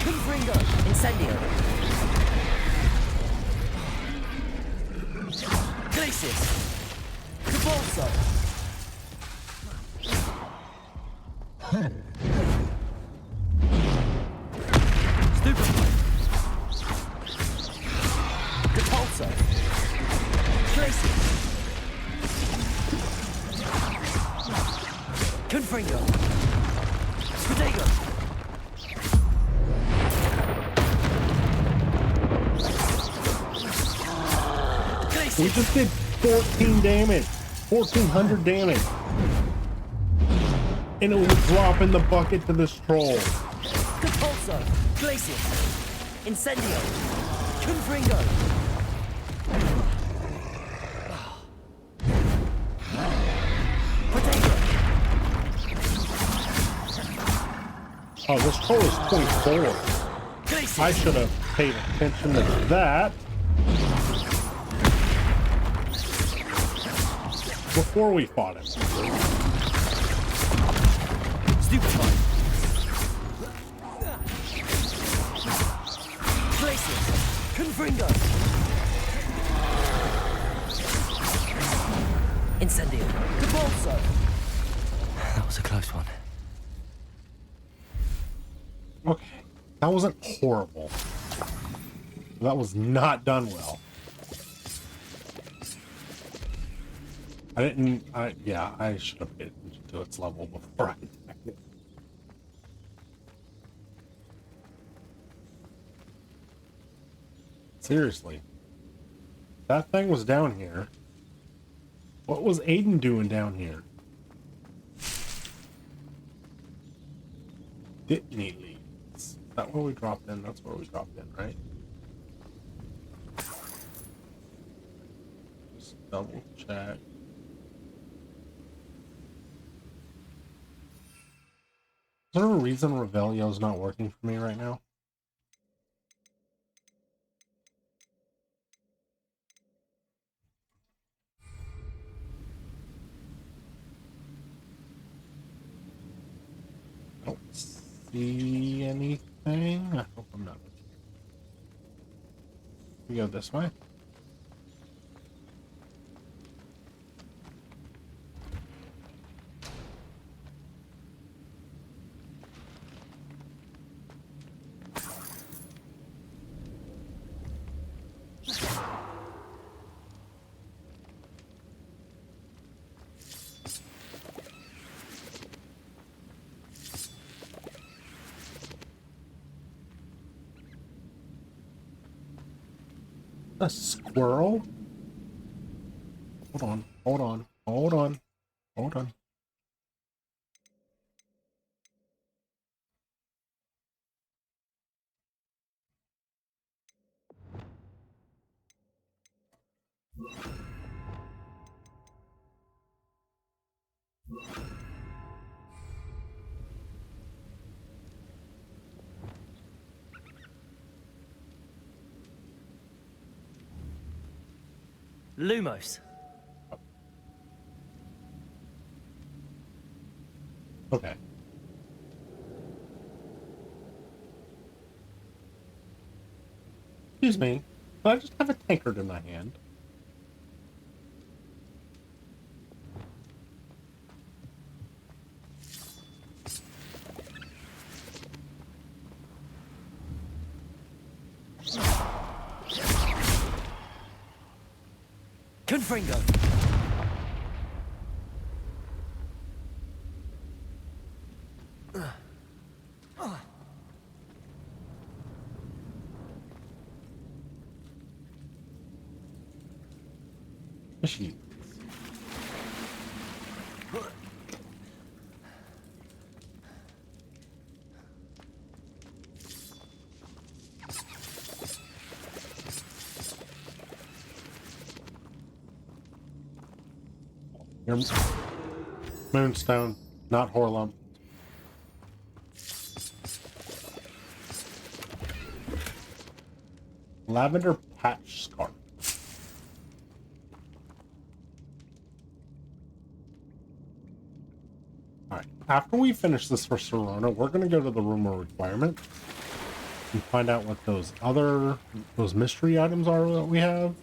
Confringo! Incendio! Glacius! Compulso! Stupefy! Depulso! Glacius! Confringo! Potato! We just did 14 damage. 1,400 damage. And it was dropping the bucket to this troll. Compulso! Glacius! Incendio! Confringo! Potato! Oh, this troll is 24. Glacius! I should have paid attention to that before we fought him. Stupefy! Glacius! Confringo! Incendio! Compulso! That was a close one. Okay, that wasn't horrible. That was not done well. Yeah, I should have paid attention to its level before I attacked it. Seriously. That thing was down here. What was Aiden doing down here? Didn't he leave? Is that where we dropped in? That's where we dropped in, right? Just double check. Is there a reason Revelio's not working for me right now? I don't see anything. I hope I'm not. We go this way. A squirrel? Hold on, hold on, hold on, hold on. Lumos. Okay. Excuse me, but I just have a tankard in my hand. Confringo. Machine. Your Moonstone, not Horlump. Lavender patch scarf. Alright, after we finish this for Sirona, we're going to go to the room of requirement and find out what those mystery items are that we have.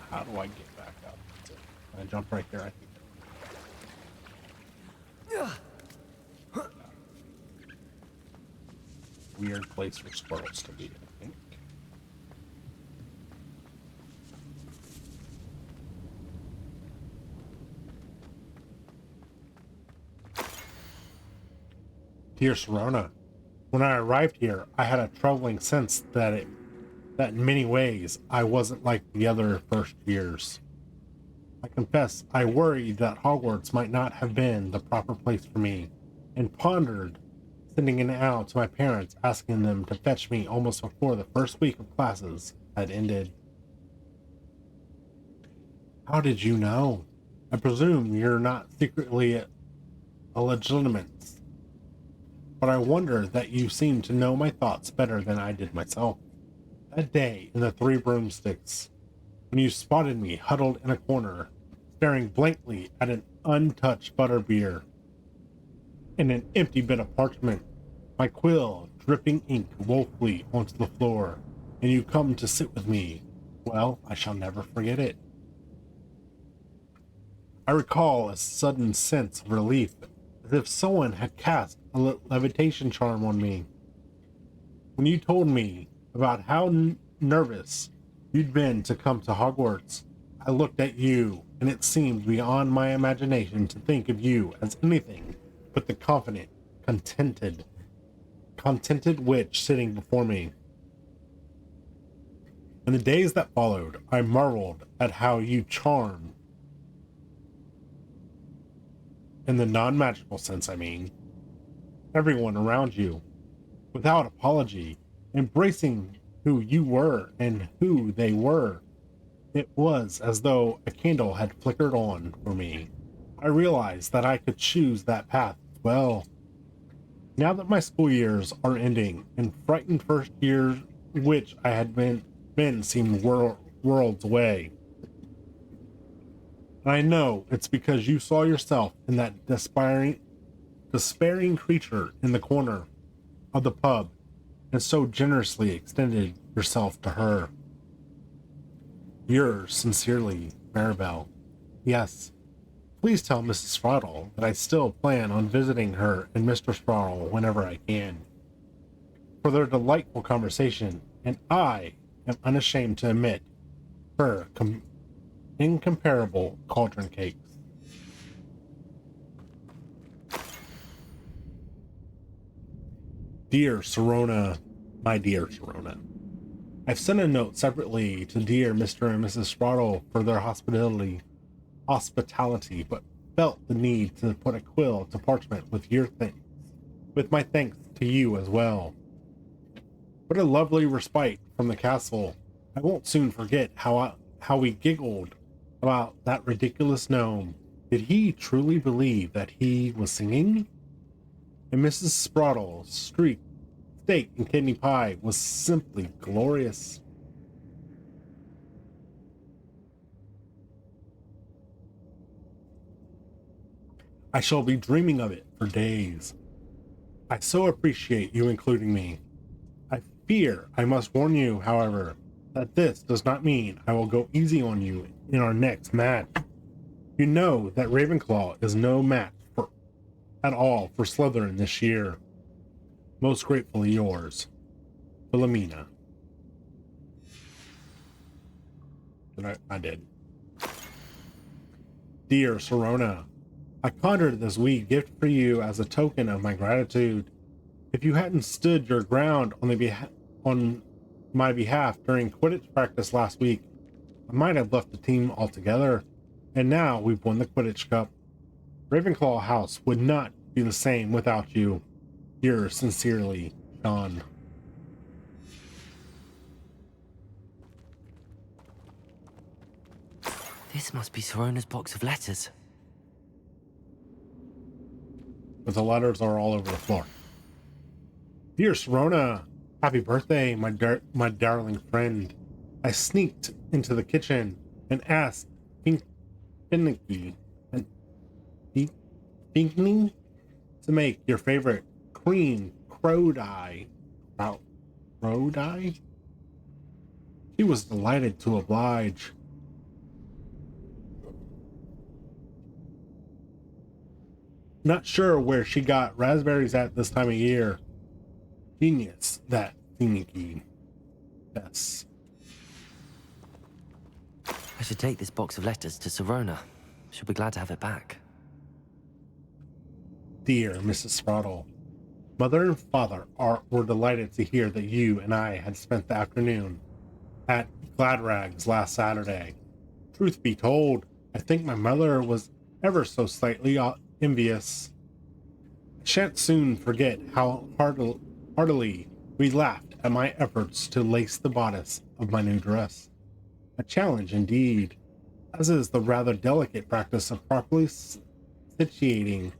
How do I get back up? Can I jump right there? I think. Weird place for squirrels to be, I think. Dear Sirona, when I arrived here, I had a troubling sense that in many ways I wasn't like the other first years. I confess I worried that Hogwarts might not have been the proper place for me, and pondered sending it out to my parents, asking them to fetch me almost before the first week of classes had ended. How did you know? I presume you're not secretly a legitimate, but I wonder that you seem to know my thoughts better than I did myself. That day in the Three Broomsticks, when you spotted me huddled in a corner, staring blankly at an untouched butterbeer and an empty bit of parchment, my quill dripping ink woefully onto the floor, and you come to sit with me, well, I shall never forget it. I recall a sudden sense of relief, as if someone had cast a levitation charm on me. When you told me about how nervous you'd been to come to Hogwarts. I looked at you, and it seemed beyond my imagination to think of you as anything but the confident, contented witch sitting before me. In the days that followed, I marveled at how you charmed, in the non-magical sense, I mean, everyone around you, without apology, embracing who you were and who they were. It was as though a candle had flickered on for me. I realized that I could choose that path as well. Now that my school years are ending, and frightened first year which I had been seemed worlds away. And I know it's because you saw yourself in that despairing creature in the corner of the pub and so generously extended yourself to her. Yours sincerely, Maribel. Yes, please tell Mrs. Sprottle that I still plan on visiting her and Mr. Sprottle whenever I can. For their delightful conversation, and I am unashamed to admit her incomparable cauldron cakes. Dear Sirona, my dear Sirona, I've sent a note separately to dear Mr. and Mrs. Sprottle for their hospitality, but felt the need to put a quill to parchment with my thanks to you as well. What a lovely respite from the castle. I won't soon forget how we giggled about that ridiculous gnome. Did he truly believe that he was singing? And Mrs. Sprottle's steak and kidney pie was simply glorious. I shall be dreaming of it for days. I so appreciate you including me. I fear I must warn you, however, that this does not mean I will go easy on you in our next match. You know that Ravenclaw is no match at all for Slytherin this year. Most gratefully yours, Philomena. And I did. Dear Sirona, I conjured this wee gift for you as a token of my gratitude. If you hadn't stood your ground on my behalf during Quidditch practice last week, I might have left the team altogether. And now we've won the Quidditch Cup. Ravenclaw House would not be the same without you. Yours sincerely, Sean. This must be Sirona's box of letters. But the letters are all over the floor. Dear Sirona, happy birthday, my darling friend. I sneaked into the kitchen and asked Pinky to make your favorite cream crowdie. Crowdie? She was delighted to oblige. Not sure where she got raspberries at this time of year. Genius, that Pinky. Yes. I should take this box of letters to Sirona. She'll be glad to have it back. Dear Mrs. Sprottle, Mother and Father were delighted to hear that you and I had spent the afternoon at Gladrags last Saturday. Truth be told, I think my mother was ever so slightly envious. I shan't soon forget how heartily we laughed at my efforts to lace the bodice of my new dress. A challenge indeed, as is the rather delicate practice of properly situating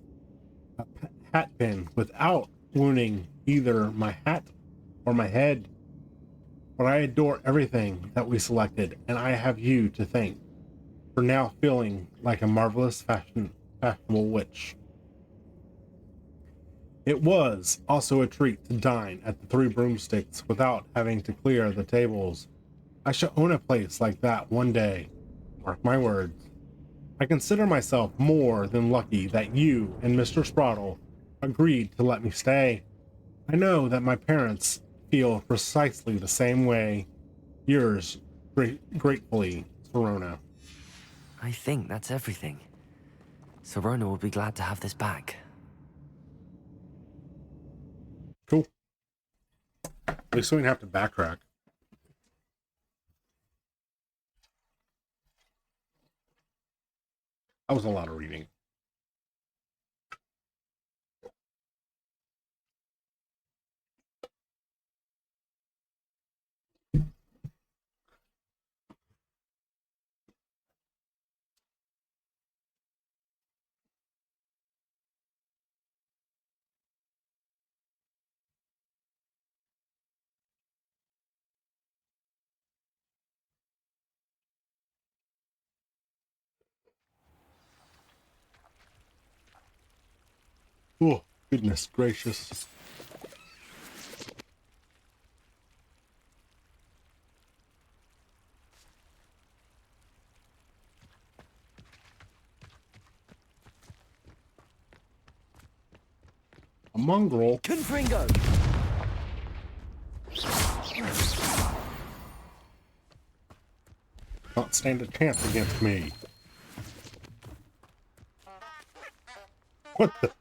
a hat pin without wounding either my hat or my head. But I adore everything that we selected, and I have you to thank for now feeling like a marvelous fashionable witch. It was also a treat to dine at the Three Broomsticks without having to clear the tables. I shall own a place like that one day. Mark my words. I consider myself more than lucky that you and Mr. Sprottle agreed to let me stay. I know that my parents feel precisely the same way. Yours Gratefully, Sirona. I think that's everything. Sirona will be glad to have this back. Cool. At least we didn't have to backtrack. That was a lot of reading. Oh, goodness gracious. A mongrel. Confringo! Not stand a chance against me. What the?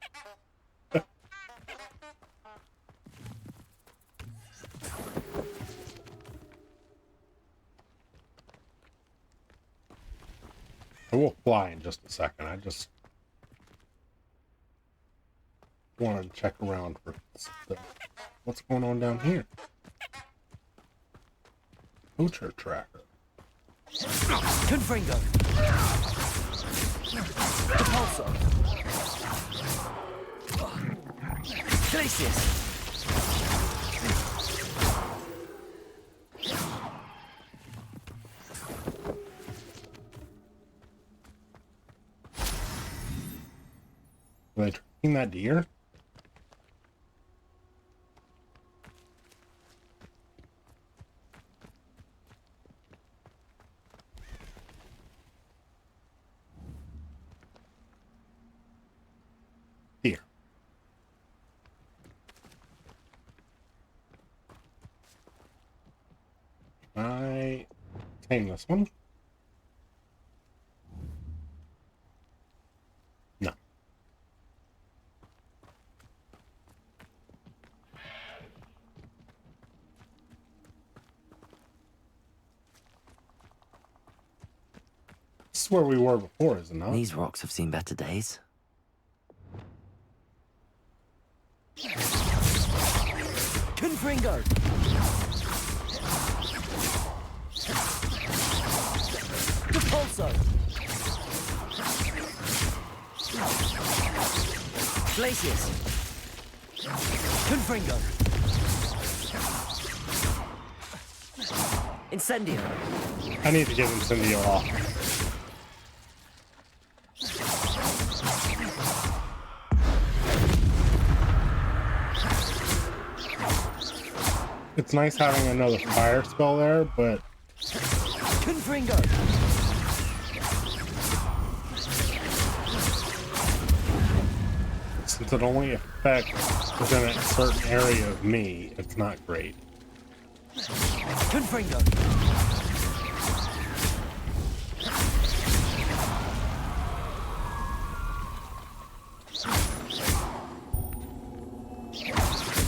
I will fly in just a second. I just want to check around for stuff. What's going on down here? Poacher tracker. Confringo! Repulsor! Glacius! Are they tracking that deer? Deer. I tame this one. No. This is where we were before, is it not? These rocks have seen better days. Confringo! Repulsor! Glacius! Confringo! Incendio! I need to get Incendio off. It's nice having another fire spell there, but Confringo! since it only affects within a certain area of me, it's not great. Confringo!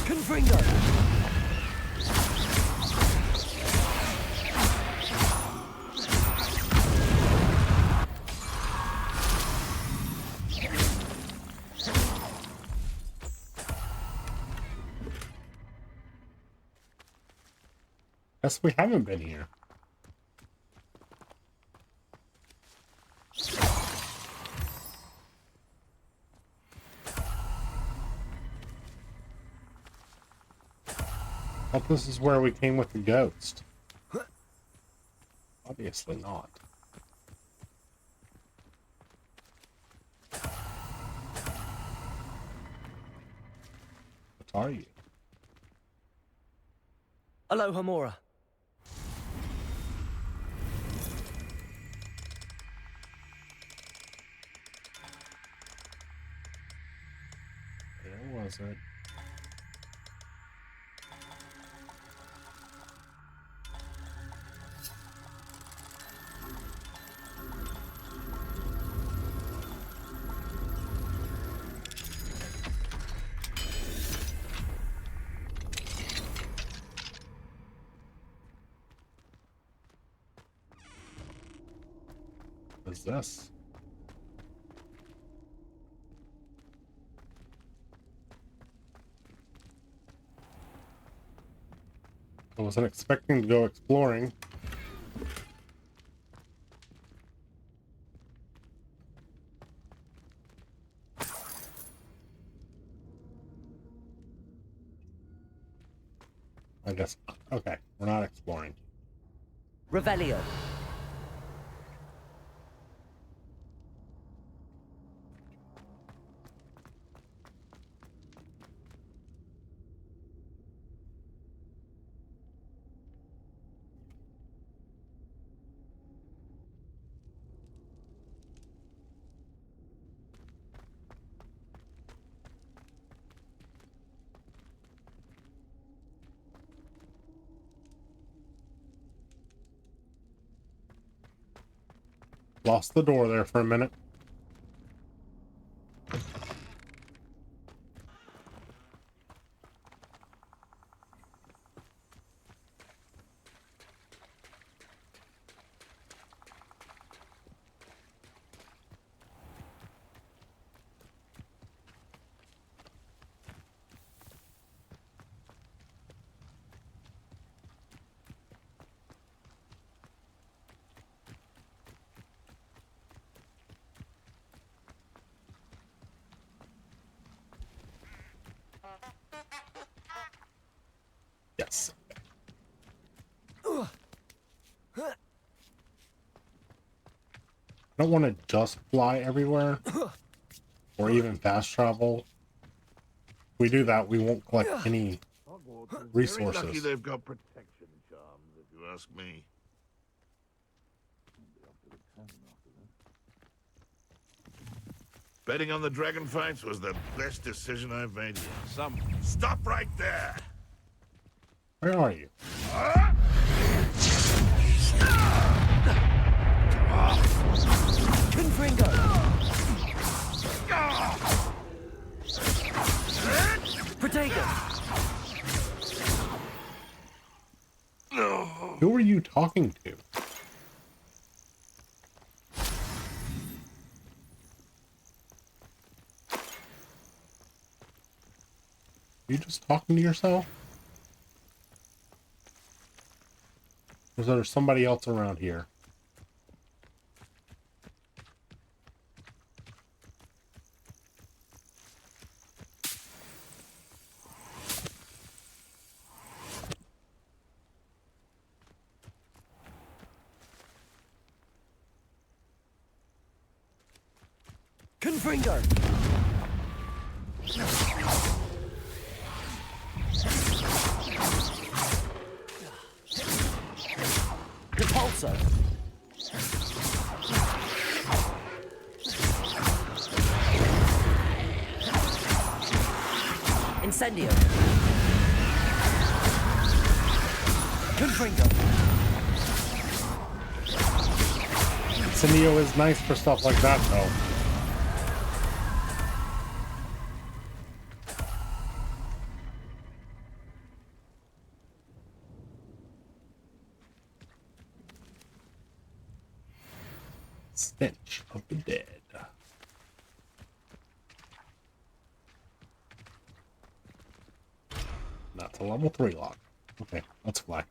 Confringo! Guess we haven't been here. Thought this is where we came with the ghost. Obviously not. What are you? Aloha Mora. Where was it? What is this? I wasn't expecting to go exploring. I guess, okay, we're not exploring. Revelio. Lost the door there for a minute. Yes. I don't want to just fly everywhere or even fast travel. If we do that, we won't collect any Very lucky resources. they've got protection charms, if you ask me. Betting on the dragon fights was the best decision I've made yet. Stop right there! Where are you? Confringo. Protego. Who are you talking to? You just talking to yourself? Or is there somebody else around here? Confringo. Repulsor. Incendio. Confringo. Incendio is nice for stuff like that, though. Stench of the dead. That's a level 3 lock. Okay, let's fly.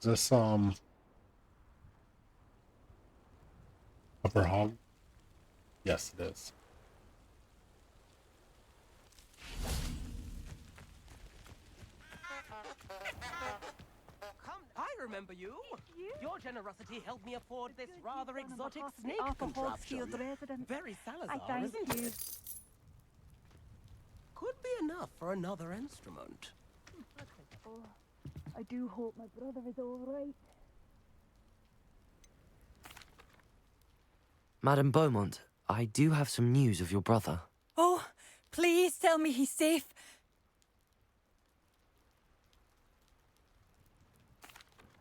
Is this, Upper Hog? Yes, it is. I remember you. Your generosity helped me afford this rather exotic snake Arthur contraption. Hogsfield resident. Very Salazar, I thank isn't you. it? Could be enough for another instrument. Oh, I do hope my brother is all right. Madame Beaumont, I do have some news of your brother. Oh, please tell me he's safe.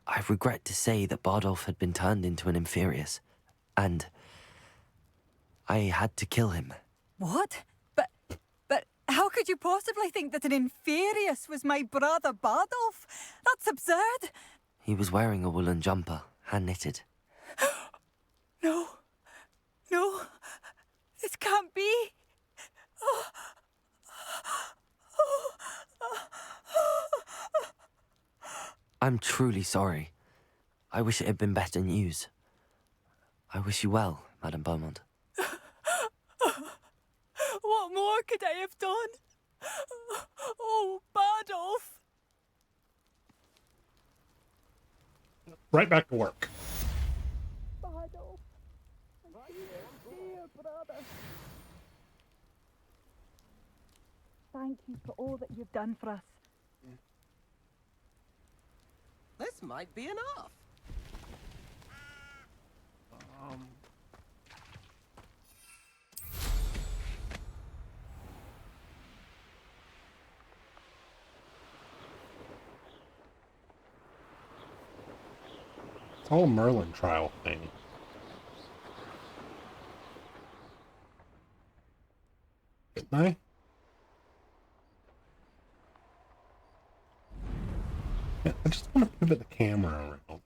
I regret to say that Bardolph had been turned into an Inferius, and I had to kill him. What? But how could you possibly think that an Inferius was my brother Bardolph? That's absurd. He was wearing a woolen jumper, hand-knitted. No. No. This can't be. I'm truly sorry. I wish it had been better news. I wish you well, Madame Beaumont. What more could I have done? Oh, Bardolph. Right back to work. Bardolph. My dear brother. Thank you for all that you've done for us. This might be enough. It's all a Merlin trial thing. Didn't I? Yeah, I just want to pivot the camera around.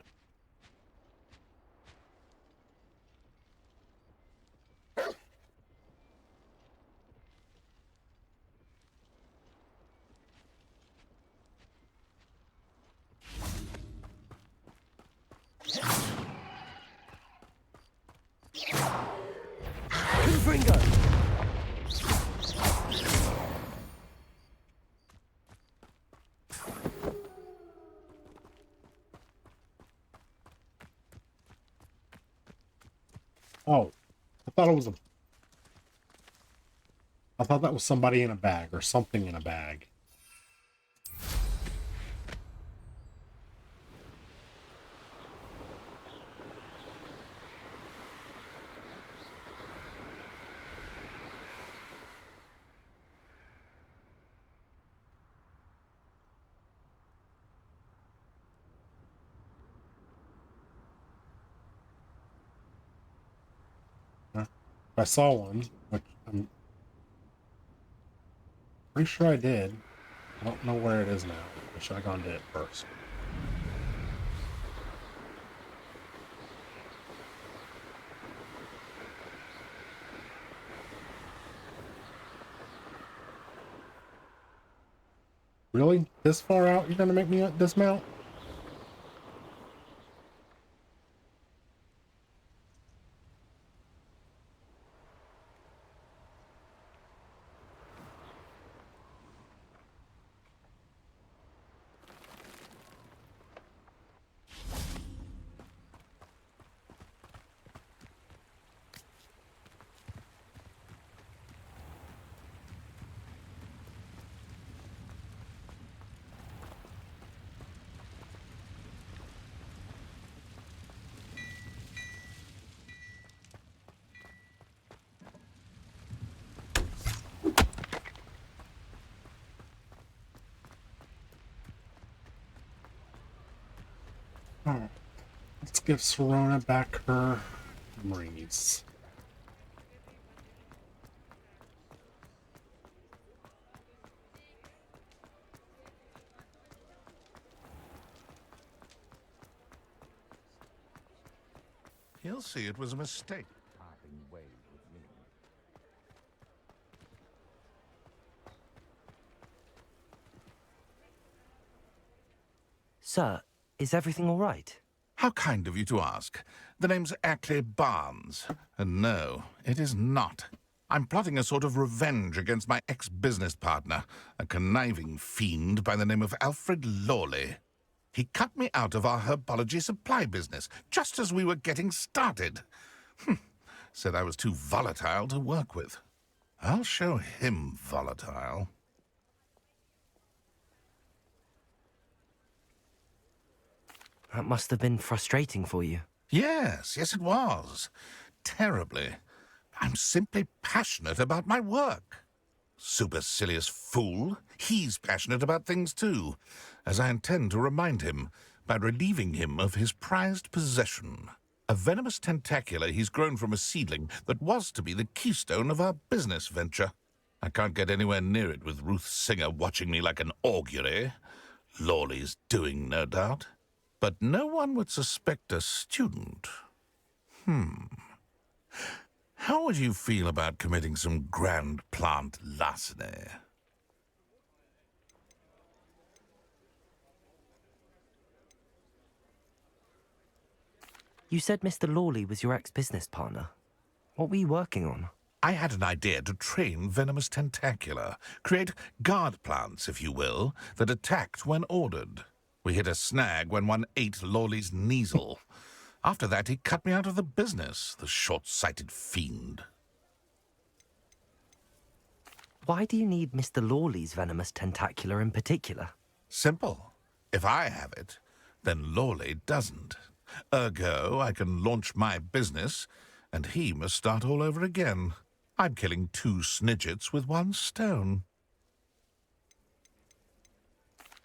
Confringo! Oh, I thought it was I thought that was somebody in a bag or something in a bag. I saw one, which I'm pretty sure I did. I don't know where it is now. I should have gone to it first. Really? This far out? You're gonna make me dismount? Alright. Let's give Sirona back her memories. He'll see it was a mistake. Sir, is everything all right? How kind of you to ask. The name's Ackley Barnes. And no, it is not. I'm plotting a sort of revenge against my ex-business partner, a conniving fiend by the name of Alfred Lawley. He cut me out of our herbology supply business, just as we were getting started. Said I was too volatile to work with. I'll show him volatile. That must have been frustrating for you. Yes, it was. Terribly. I'm simply passionate about my work. Supercilious fool. He's passionate about things too, as I intend to remind him by relieving him of his prized possession. A venomous tentacula he's grown from a seedling that was to be the keystone of our business venture. I can't get anywhere near it with Ruth Singer watching me like an augury. Lawley's doing, no doubt. But no one would suspect a student. How would you feel about committing some grand plant larceny? You said Mr. Lawley was your ex-business partner. What were you working on? I had an idea to train venomous tentacula, create guard plants, if you will, that attacked when ordered. We hit a snag when one ate Lawley's Kneasel. After that, he cut me out of the business, the short-sighted fiend. Why do you need Mr. Lawley's venomous tentacula in particular? Simple. If I have it, then Lawley doesn't. Ergo, I can launch my business, and he must start all over again. I'm killing 2 snidgets with 1 stone.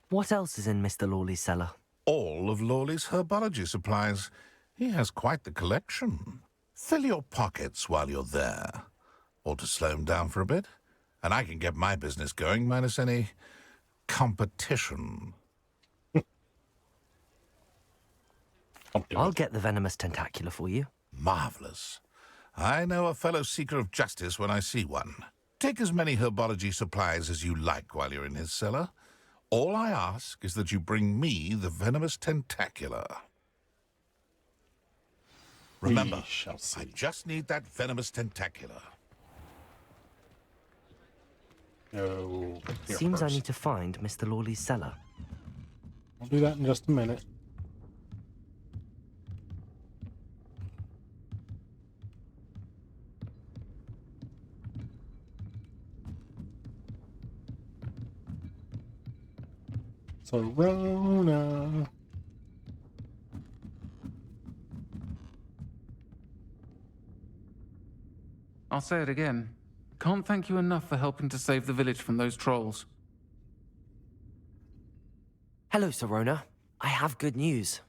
What else is in Mr. Lawley's cellar? All of Lawley's herbology supplies. He has quite the collection. Fill your pockets while you're there. Or to slow him down for a bit, and I can get my business going minus any competition. I'll get the venomous tentacula for you. Marvelous. I know a fellow seeker of justice when I see one. Take as many herbology supplies as you like while you're in his cellar. All I ask is that you bring me the venomous tentacula. Remember, I just need that venomous tentacula. No. Seems I need to find Mr. Lawley's cellar. I'll do that in just a minute. Sirona. I'll say it again. Can't thank you enough for helping to save the village from those trolls. Hello, Sirona. I have good news.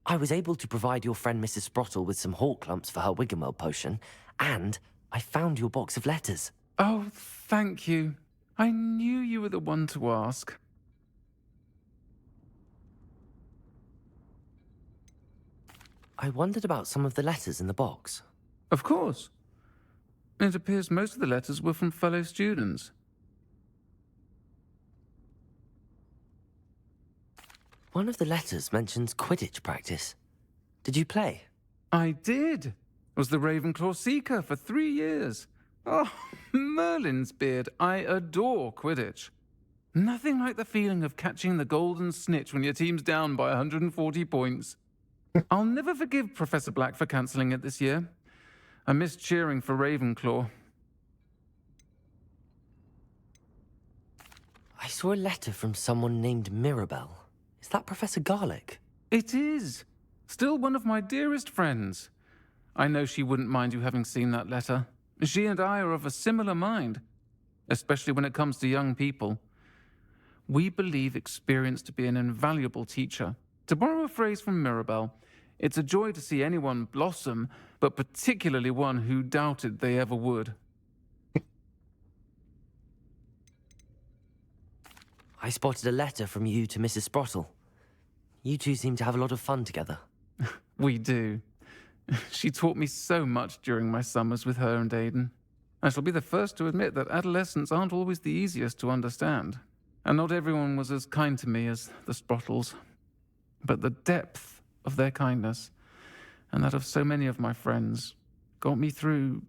I was able to provide your friend Mrs. Sprottle with some hawk lumps for her Wiggenwell potion, and I found your box of letters. Oh, thank you. I knew you were the one to ask. I wondered about some of the letters in the box. Of course. It appears most of the letters were from fellow students. One of the letters mentions Quidditch practice. Did you play? I did. Was the Ravenclaw Seeker for 3 years. Oh, Merlin's beard. I adore Quidditch. Nothing like the feeling of catching the golden snitch when your team's down by 140 points. I'll never forgive Professor Black for cancelling it this year. I missed cheering for Ravenclaw. I saw a letter from someone named Mirabelle. Is that Professor Garlick? It is. Still one of my dearest friends. I know she wouldn't mind you having seen that letter. She and I are of a similar mind, especially when it comes to young people. We believe experience to be an invaluable teacher. To borrow a phrase from Mirabelle, it's a joy to see anyone blossom, but particularly one who doubted they ever would. I spotted a letter from you to Mrs. Sprottle. You two seem to have a lot of fun together. We do. She taught me so much during my summers with her and Aidan. I shall be the first to admit that adolescents aren't always the easiest to understand. And not everyone was as kind to me as the Sprottles. But the depth of their kindness, and that of so many of my friends, got me through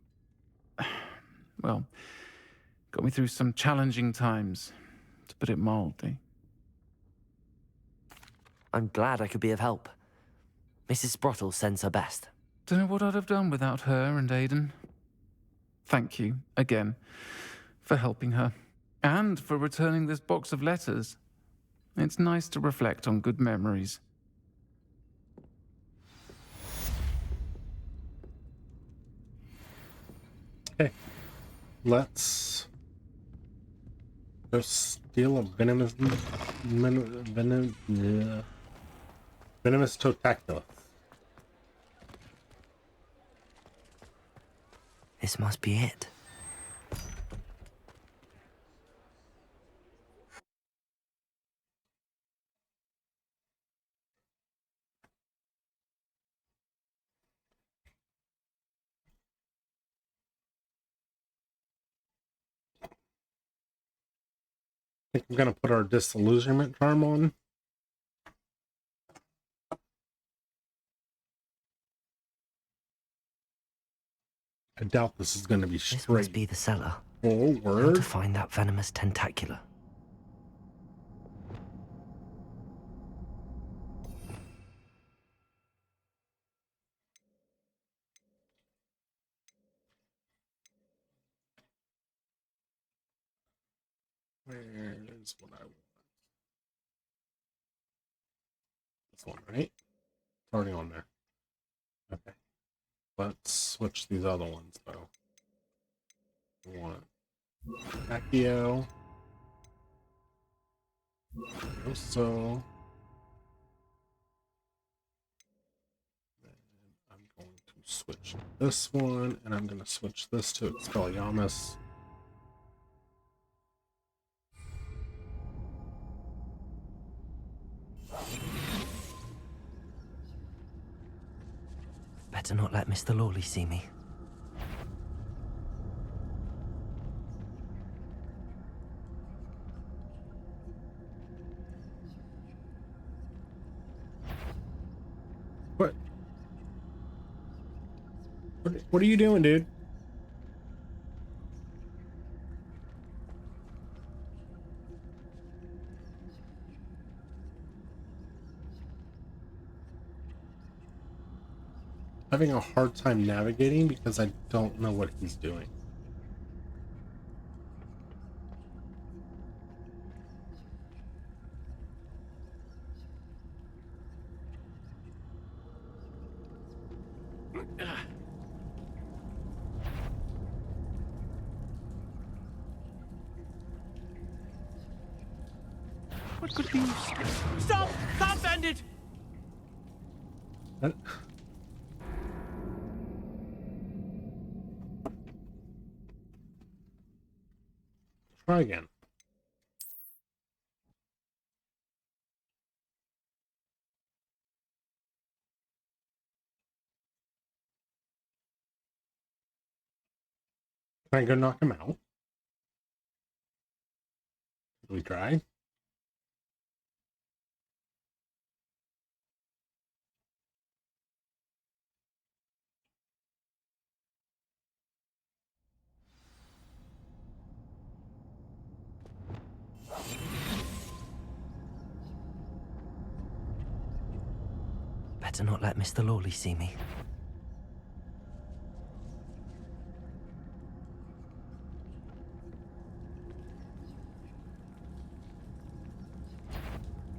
some challenging times, to put it mildly. I'm glad I could be of help. Mrs. Sprottle sends her best. Don't know what I'd have done without her and Aidan. Thank you, again, for helping her. And for returning this box of letters. It's nice to reflect on good memories. Okay. Let's go steal a venomous Totaculus. This must be it. I think I'm gonna put our disillusionment charm on. I doubt this is gonna be straight. This must be the cellar. How Forward. to find that venomous tentacula? Where's what I want? This one, right? It's already on there. Okay. Let's switch these other ones though. I want Accio. So then I'm going to switch this one, and I'm going to switch this to Expelliarmus. Better not let Mr. Lawley see me. What? What are you doing, dude? Having a hard time navigating because I don't know what he's doing. What could be? Stop! Stop, bandit! Try again. Can I go knock him out? Did we try? Better not let Mr. Lawley see me.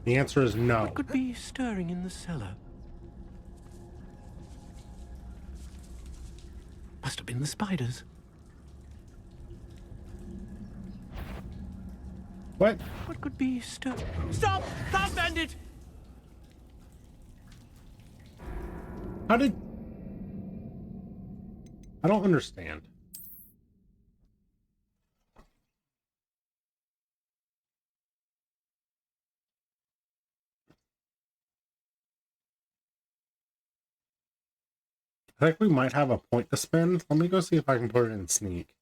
The answer is no. What could be stirring in the cellar? Must have been the spiders. What? What could be stirring? Stop! Stop, bandit! How did... I don't understand. I think we might have a point to spend. Let me go see if I can put it in sneak.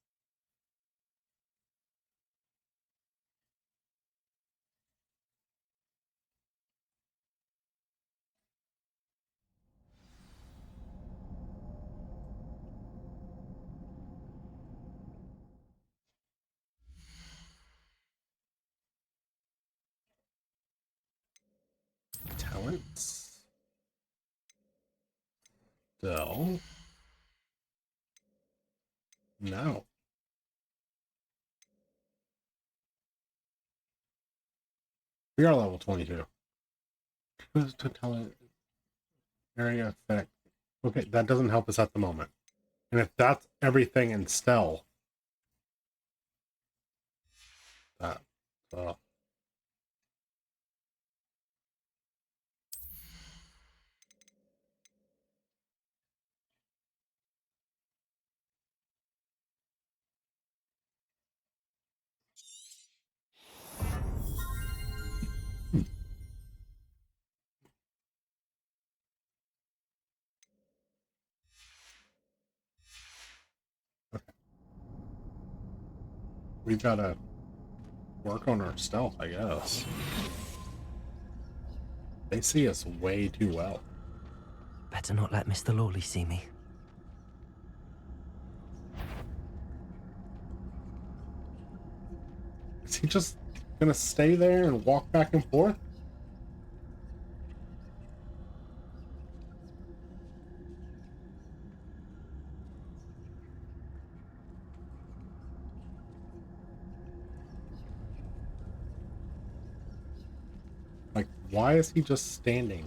once. Still. No. We are level 22. Totality area effect. Okay, that doesn't help us at the moment. And if that's everything in Stell, that we've got to work on our stealth, I guess. They see us way too well. Better not let Mr. Lawley see me. Is he just gonna stay there and walk back and forth? Like, why is he just standing?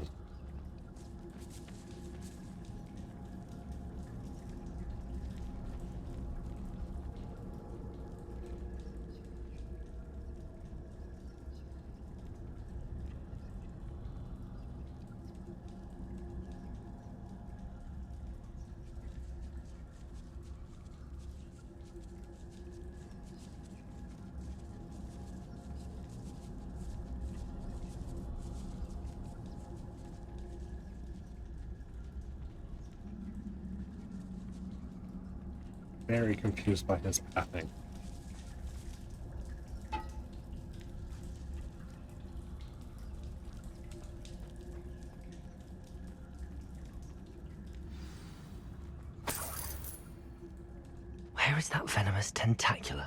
Very confused by his pathing. Where is that venomous tentacula?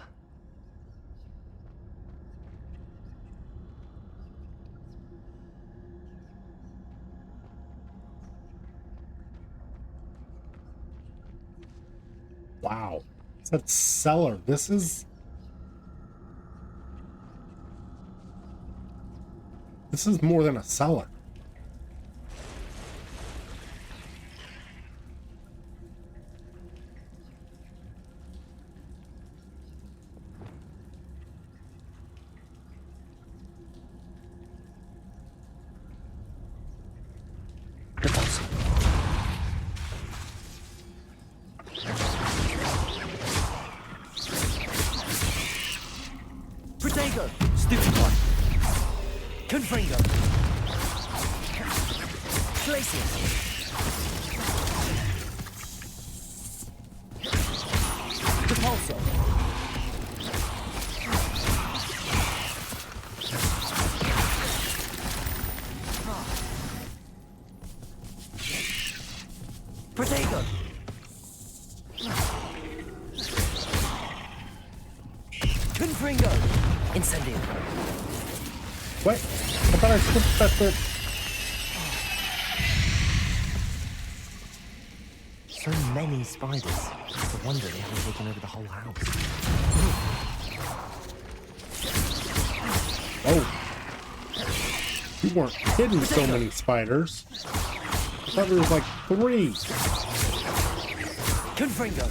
Wow. It's that cellar. This is more than a cellar. Protego! Stupid one! Confringo! Glacier! Repulsor! Protego! Confringo! Incendio! What? I thought I switched that to... So many spiders. It's a wonder they haven't taken over the whole house. Oh. You weren't kidding, so many spiders. I thought there was like 3. Confringo!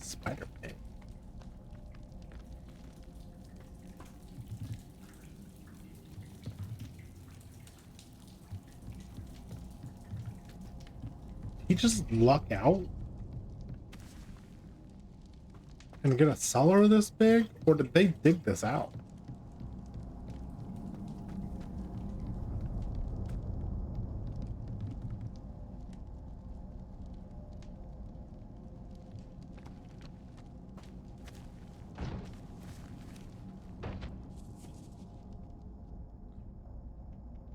Spider pig. just luck out and get a cellar this big, or did they dig this out?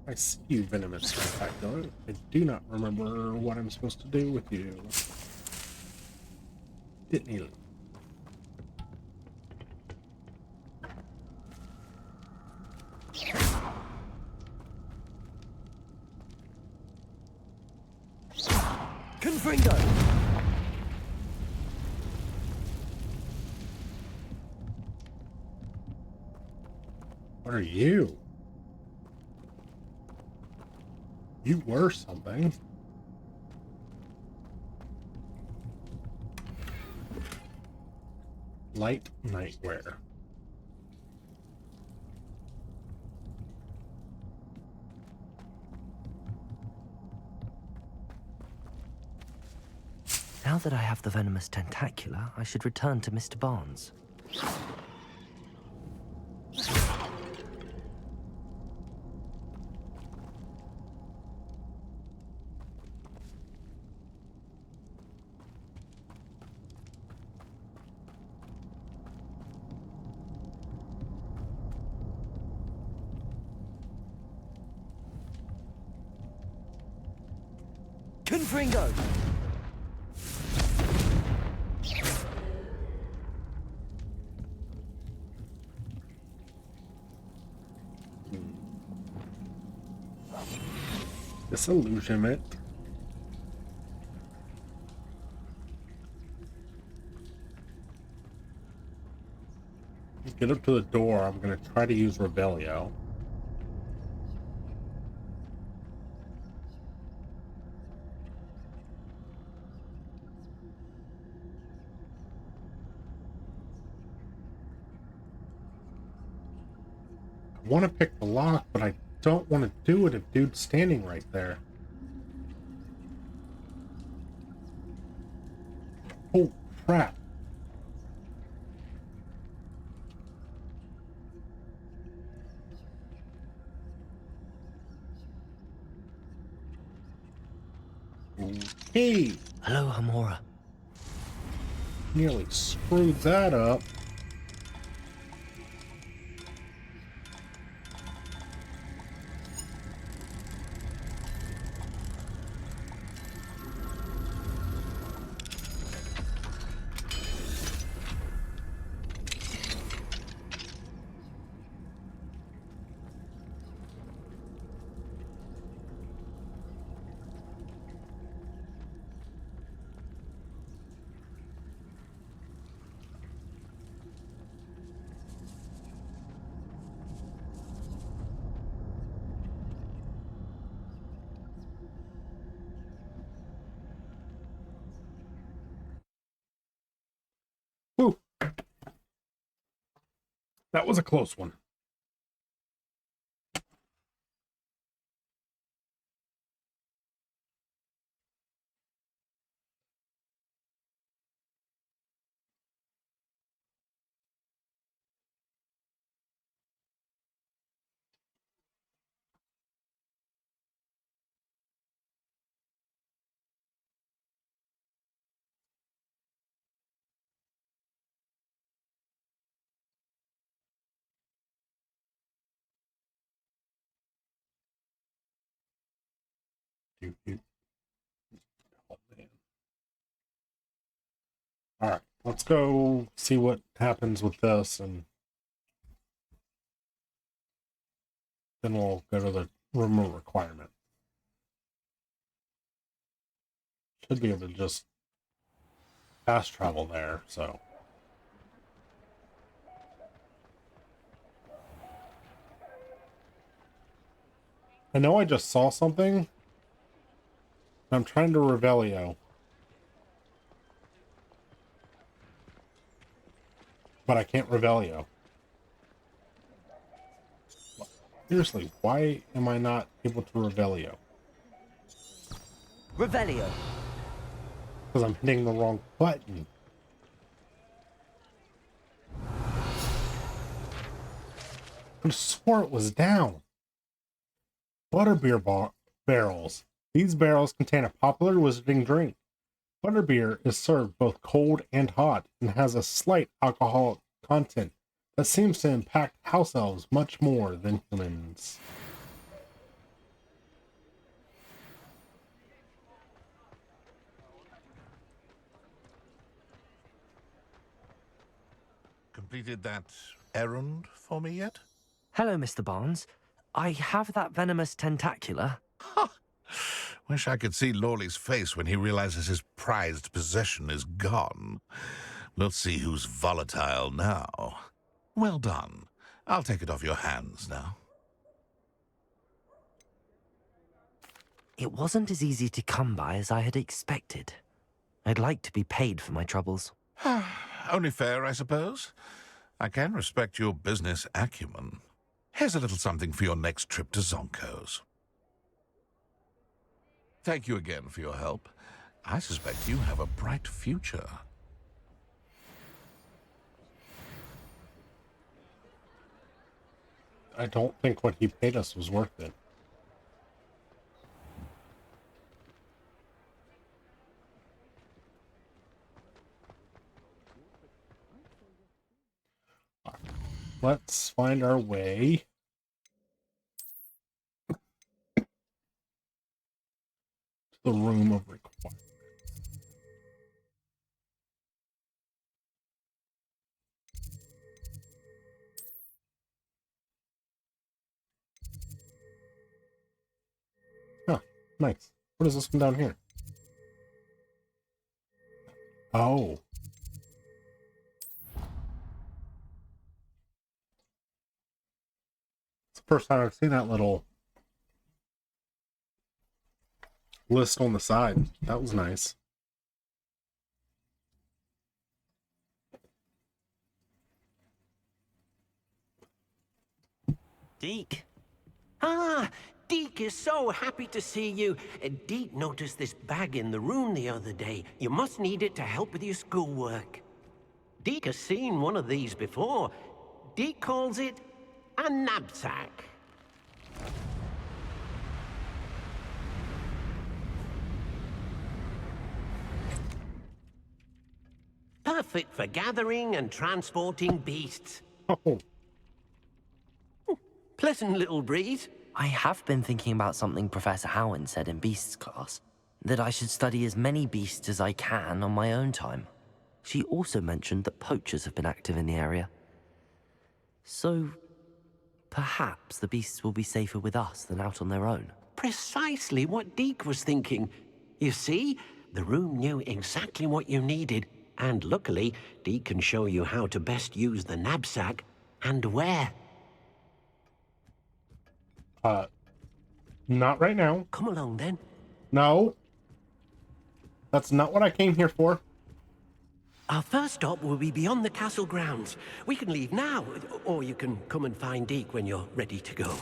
I see you, venomous spectacular. I do not remember what I'm supposed to do with you. Didn't he? Confringo! What are you? You were something. Light nightwear. Now that I have the venomous tentacula, I should return to Mr. Barnes. Confringo! Disillusionment. Get up to the door. I'm gonna try to use Rebellio. I want to pick the lock, but I don't want to do it if dude's standing right there. Oh, crap. Okay. Hello, Hamora. Nearly screwed that up. Whew. That was a close one. Oh, man. All right, let's go see what happens with this, and then we'll go to the remote requirement. Should be able to just fast travel there, so. I know I just saw something. I'm trying to Revelio. But I can't Revelio. Seriously, why am I not able to Revelio? Revelio. because I'm hitting the wrong button. I swore it was down. Butterbeer barrels. These barrels contain a popular wizarding drink. Butterbeer is served both cold and hot and has a slight alcoholic content that seems to impact house elves much more than humans. Completed that errand for me yet? Hello, Mr. Barnes. I have that venomous tentacula. Wish I could see Lawley's face when he realizes his prized possession is gone. We'll see who's volatile now. Well done. I'll take it off your hands now. It wasn't as easy to come by as I had expected. I'd like to be paid for my troubles. Only fair, I suppose. I can respect your business acumen. Here's a little something for your next trip to Zonko's. Thank you again for your help. I suspect you have a bright future. I don't think what he paid us was worth it. Let's find our way to the room of requirement. Oh, nice. What is this one down here? Oh. It's the first time I've seen that little list on the side. That was nice. Deke. Ah, Deke is so happy to see you. Deke noticed this bag in the room the other day. You must need it to help with your schoolwork. Deke has seen one of these before. Deke calls it a knapsack. Perfect for gathering and transporting beasts. Oh. Pleasant little breeze. I have been thinking about something Professor Howen said in Beasts class, that I should study as many beasts as I can on my own time. She also mentioned that poachers have been active in the area. So, perhaps the beasts will be safer with us than out on their own. Precisely what Deke was thinking. You see, the room knew exactly what you needed, and luckily, Deke can show you how to best use the knapsack and where. Not right now. Come along, then. No. That's not what I came here for. Our first stop will be beyond the castle grounds. We can leave now, or you can come and find Deke when you're ready to go.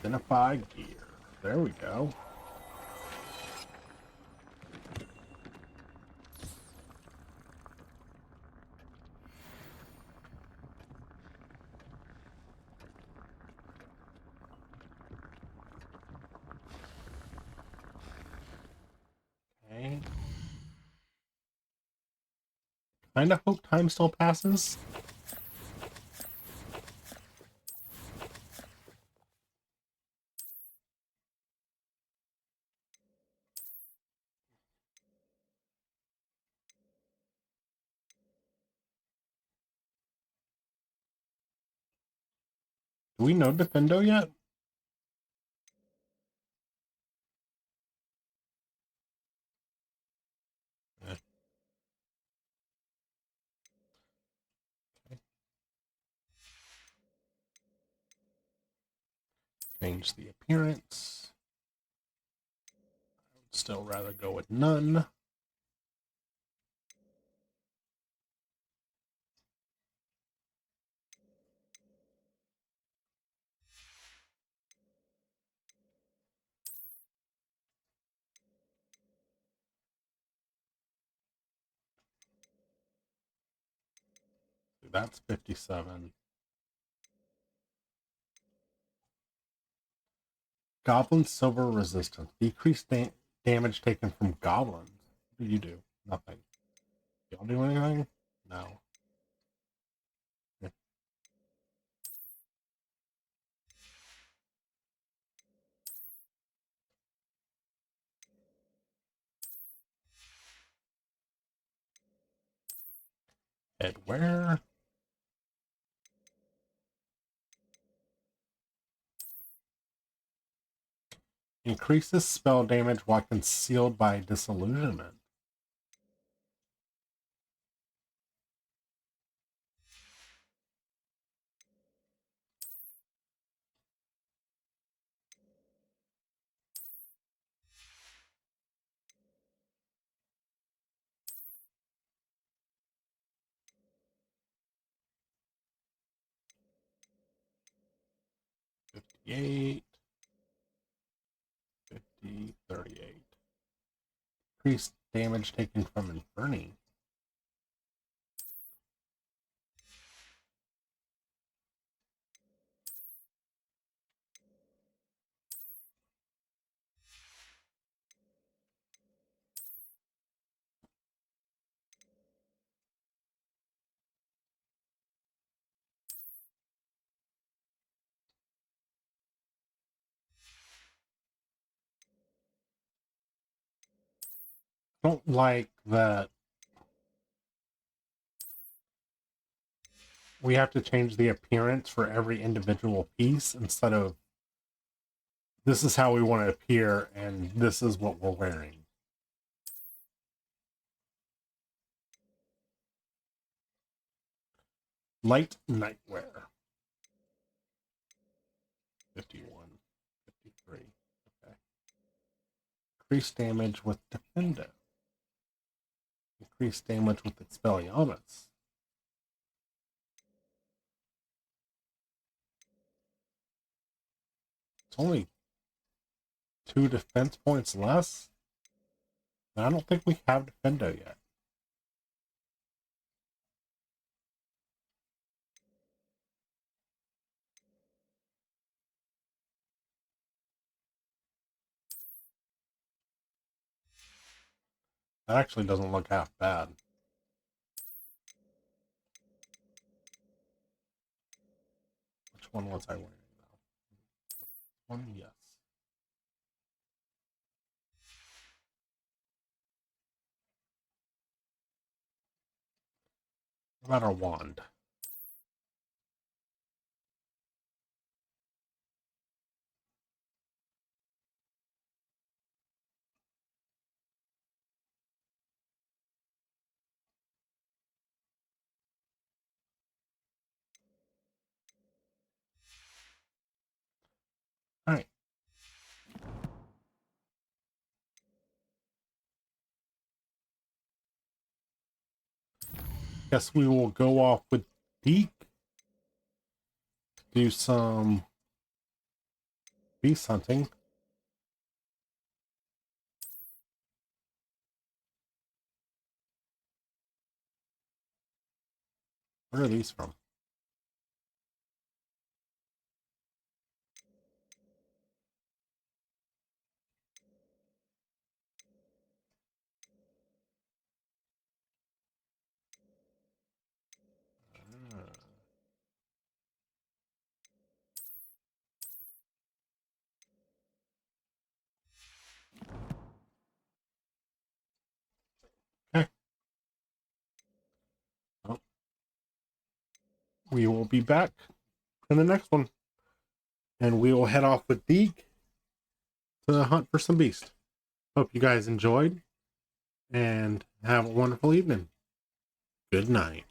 Identify gear. There we go. Okay. Kinda hope time still passes. Do we know Defendo yet? Change the appearance. I would still rather go with none. That's 57. Goblin Silver Resistance. Decreased damage taken from goblins. What do you do? Nothing. Y'all do anything? No. Yeah. Head where? Increases spell damage while concealed by disillusionment. $58. 50, 38. Increased damage taken from Inferni. I don't like that we have to change the appearance for every individual piece instead of this is how we want to appear and this is what we're wearing. Light nightwear. 51. 53. Okay. Increased damage with Defendo. Increased damage with Expelliarmus. It's only 2 defense points less. And I don't think we have Defendo yet. That actually doesn't look half bad. Which one was I wearing now? One, yes. What about our wand? All right. Guess we will go off with Deke. Do some beast hunting. Where are these from? Okay. Well, we will be back in the next one. And we will head off with Deke to hunt for some beast. Hope you guys enjoyed and have a wonderful evening. Good night.